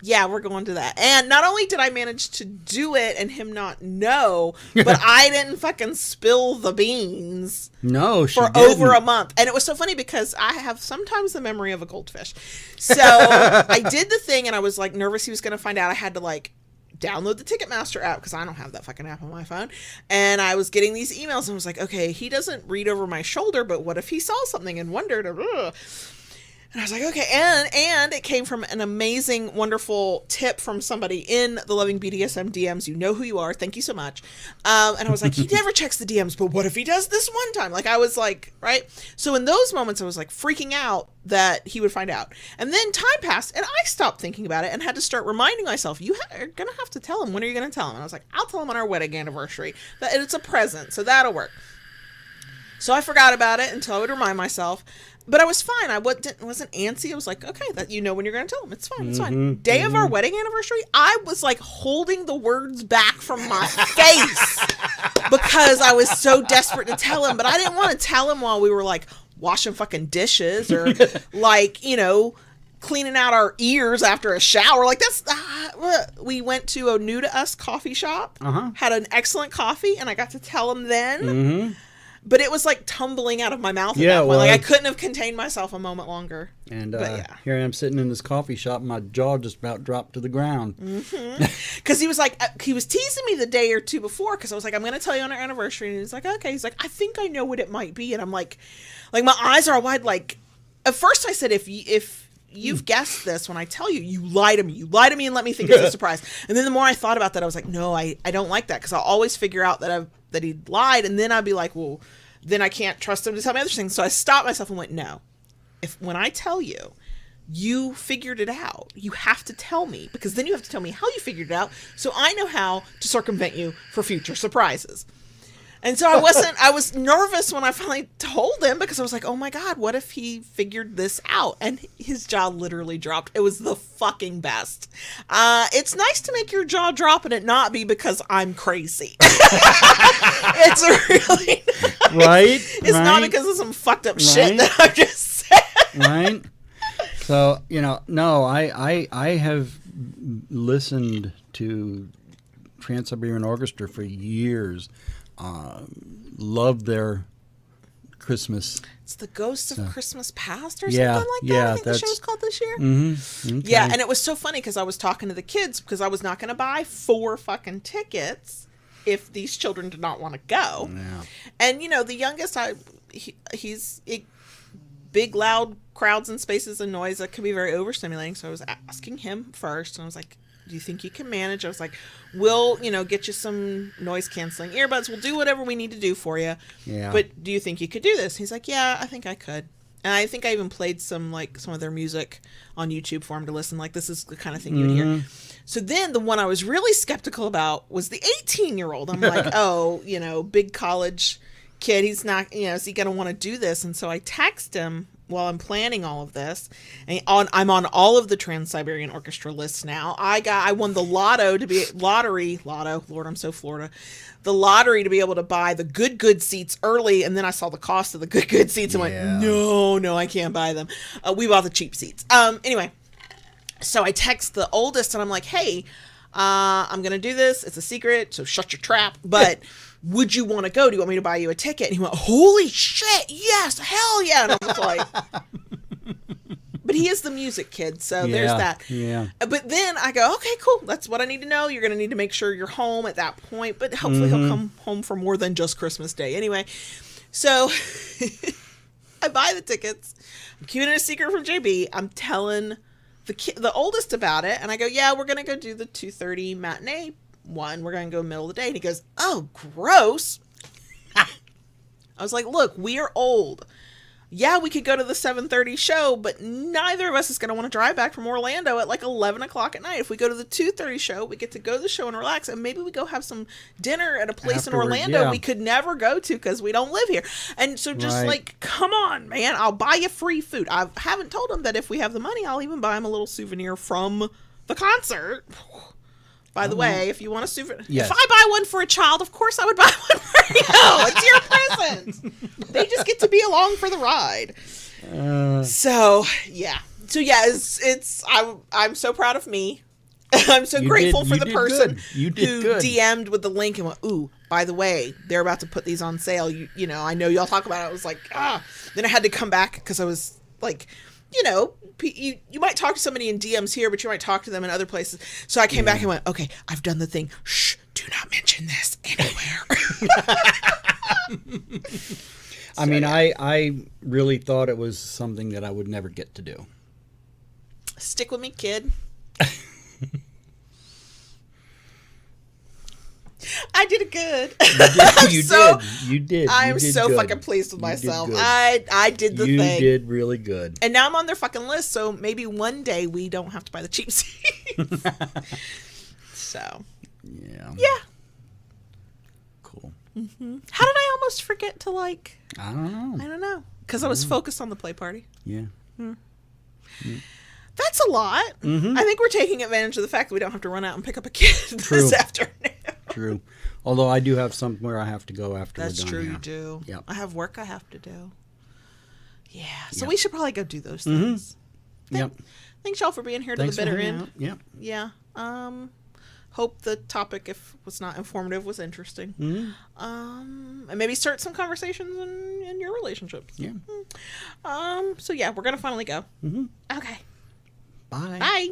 Yeah, we're going to that. And not only did I manage to do it and him not know, but I didn't fucking spill the beans. No, she for didn't. Over a month. And it was so funny because I have sometimes the memory of a goldfish. So I did the thing and I was like nervous he was going to find out. I had to like download the Ticketmaster app because I don't have that fucking app on my phone. And I was getting these emails and I was like, okay, he doesn't read over my shoulder, but what if he saw something and wondered? And I was like, okay, and it came from an amazing, wonderful tip from somebody in the Loving BDSM DMs. You know who you are. Thank you so much. And I was like, he never checks the DMs, but what if he does this one time? Like, I was like, right? So in those moments, I was like freaking out that he would find out. And then time passed, and I stopped thinking about it and had to start reminding myself, you're going to have to tell him. When are you going to tell him? And I was like, I'll tell him on our wedding anniversary. That it's a present, so that'll work. So I forgot about it until I would remind myself. But I was fine. I wasn't antsy. I was like, okay, that when you're going to tell him. It's fine. It's fine. Day of our wedding anniversary, I was like holding the words back from my face because I was so desperate to tell him. But I didn't want to tell him while we were like washing fucking dishes or like, cleaning out our ears after a shower. Like that's, we went to a new to us coffee shop, had an excellent coffee, and I got to tell him then. But it was like tumbling out of my mouth at that point. Like I couldn't have contained myself a moment longer. And here I am sitting in this coffee shop, and my jaw just about dropped to the ground. Because he was like, he was teasing me the day or two before, because I was like, I'm going to tell you on our anniversary. And he's like, okay. He's like, I think I know what it might be. And I'm like my eyes are wide. Like at first I said, if you've guessed this when I tell you, you lie to me. You lie to me and let me think it's a surprise. And then the more I thought about that, I was like, no, I don't like that, because I'll always figure out that he lied, and then I'd be like, well, then I can't trust him to tell me other things. So I stopped myself and went, no. When I tell you, you figured it out, you have to tell me, because then you have to tell me how you figured it out, so I know how to circumvent you for future surprises. And so I was nervous when I finally told him, because I was like, oh my God, what if he figured this out? And his jaw literally dropped. It was the fucking best. It's nice to make your jaw drop and it not be because I'm crazy. It's really nice. Right? It's not because of some fucked up shit that I've just said. Right? So, no, I have listened to Trans-Siberian Orchestra for years. Loved their Christmas. It's the Ghost of Christmas Past or something like that. Yeah, I think the show's called this year. Okay. Yeah, and it was so funny because I was talking to the kids because I was not going to buy 4 fucking tickets if these children did not want to go. Yeah. And the youngest, he's big, loud crowds and spaces and noise that can be very overstimulating. So I was asking him first, and I was like, do you think you can manage? I was like, we'll, get you some noise canceling earbuds. We'll do whatever we need to do for you. Yeah. But do you think you could do this? He's like, yeah, I think I could. And I think I even played some of their music on YouTube for him to listen. Like, this is the kind of thing you'd hear. So then the one I was really skeptical about was the 18-year-old. I'm like, oh, big college kid. He's not, is he going to want to do this? And so I text him I'm planning all of this, and I'm on all of the Trans-Siberian Orchestra lists now. I won the lotto. Lord, I'm so Florida. The lottery to be able to buy the good seats early, and then I saw the cost of the good seats and went, no, I can't buy them. We bought the cheap seats. Anyway, so I text the oldest, and I'm like, hey, I'm gonna do this. It's a secret, so shut your trap. But would you want to go? Do you want me to buy you a ticket? And he went, holy shit, yes, hell yeah. And I was like, but he is the music kid, so there's that. Yeah. But then I go, okay, cool. That's what I need to know. You're going to need to make sure you're home at that point, but hopefully he'll come home for more than just Christmas Day. Anyway, so I buy the tickets. I'm keeping it a secret from JB. I'm telling the oldest about it, and I go, yeah, we're going to go do the 2:30 matinee one. We're going to go middle of the day. And he goes, oh, gross. I was like, look, we are old. Yeah, we could go to the 7:30 show, but neither of us is going to want to drive back from Orlando at like 11 o'clock at night. If we go to the 2:30 show, we get to go to the show and relax, and maybe we go have some dinner at a place in Orlando we could never go to because we don't live here. And so just like, come on, man, I'll buy you free food. I haven't told him that if we have the money, I'll even buy him a little souvenir from the concert. By the way, if you want a souvenir, if I buy one for a child, of course I would buy one for you. It's your present. They just get to be along for the ride. So I'm so proud of me. I'm so grateful for the person who DM'd with the link and went, ooh, by the way, they're about to put these on sale. You know, I know y'all talk about it. I was like, Then I had to come back because I was like, you know, you might talk to somebody in DMs here, but you might talk to them in other places. So I came back and went, okay, I've done the thing. Shh, do not mention this anywhere. I mean, I really thought it was something that I would never get to do. Stick with me, kid. I did it good. You did. I am so good. Fucking pleased with myself. I did the thing. You did really good. And now I'm on their fucking list, so maybe one day we don't have to buy the cheap seats. So. Yeah. Cool. Mm-hmm. How did I almost forget to like? I don't know. Because I was focused on the play party. Yeah. That's a lot. I think we're taking advantage of the fact that we don't have to run out and pick up a kid this afternoon. True. Although I do have somewhere I have to go after we're done. That's true, here. you do. Yep. I have work I have to do. Yeah. So we should probably go do those things. Thanks y'all for being here to the bitter end. Yep. Yeah. Hope the topic, if was not informative, was interesting. And maybe start some conversations in your relationships. Yeah. So yeah, we're gonna finally go. Okay. Bye. Bye.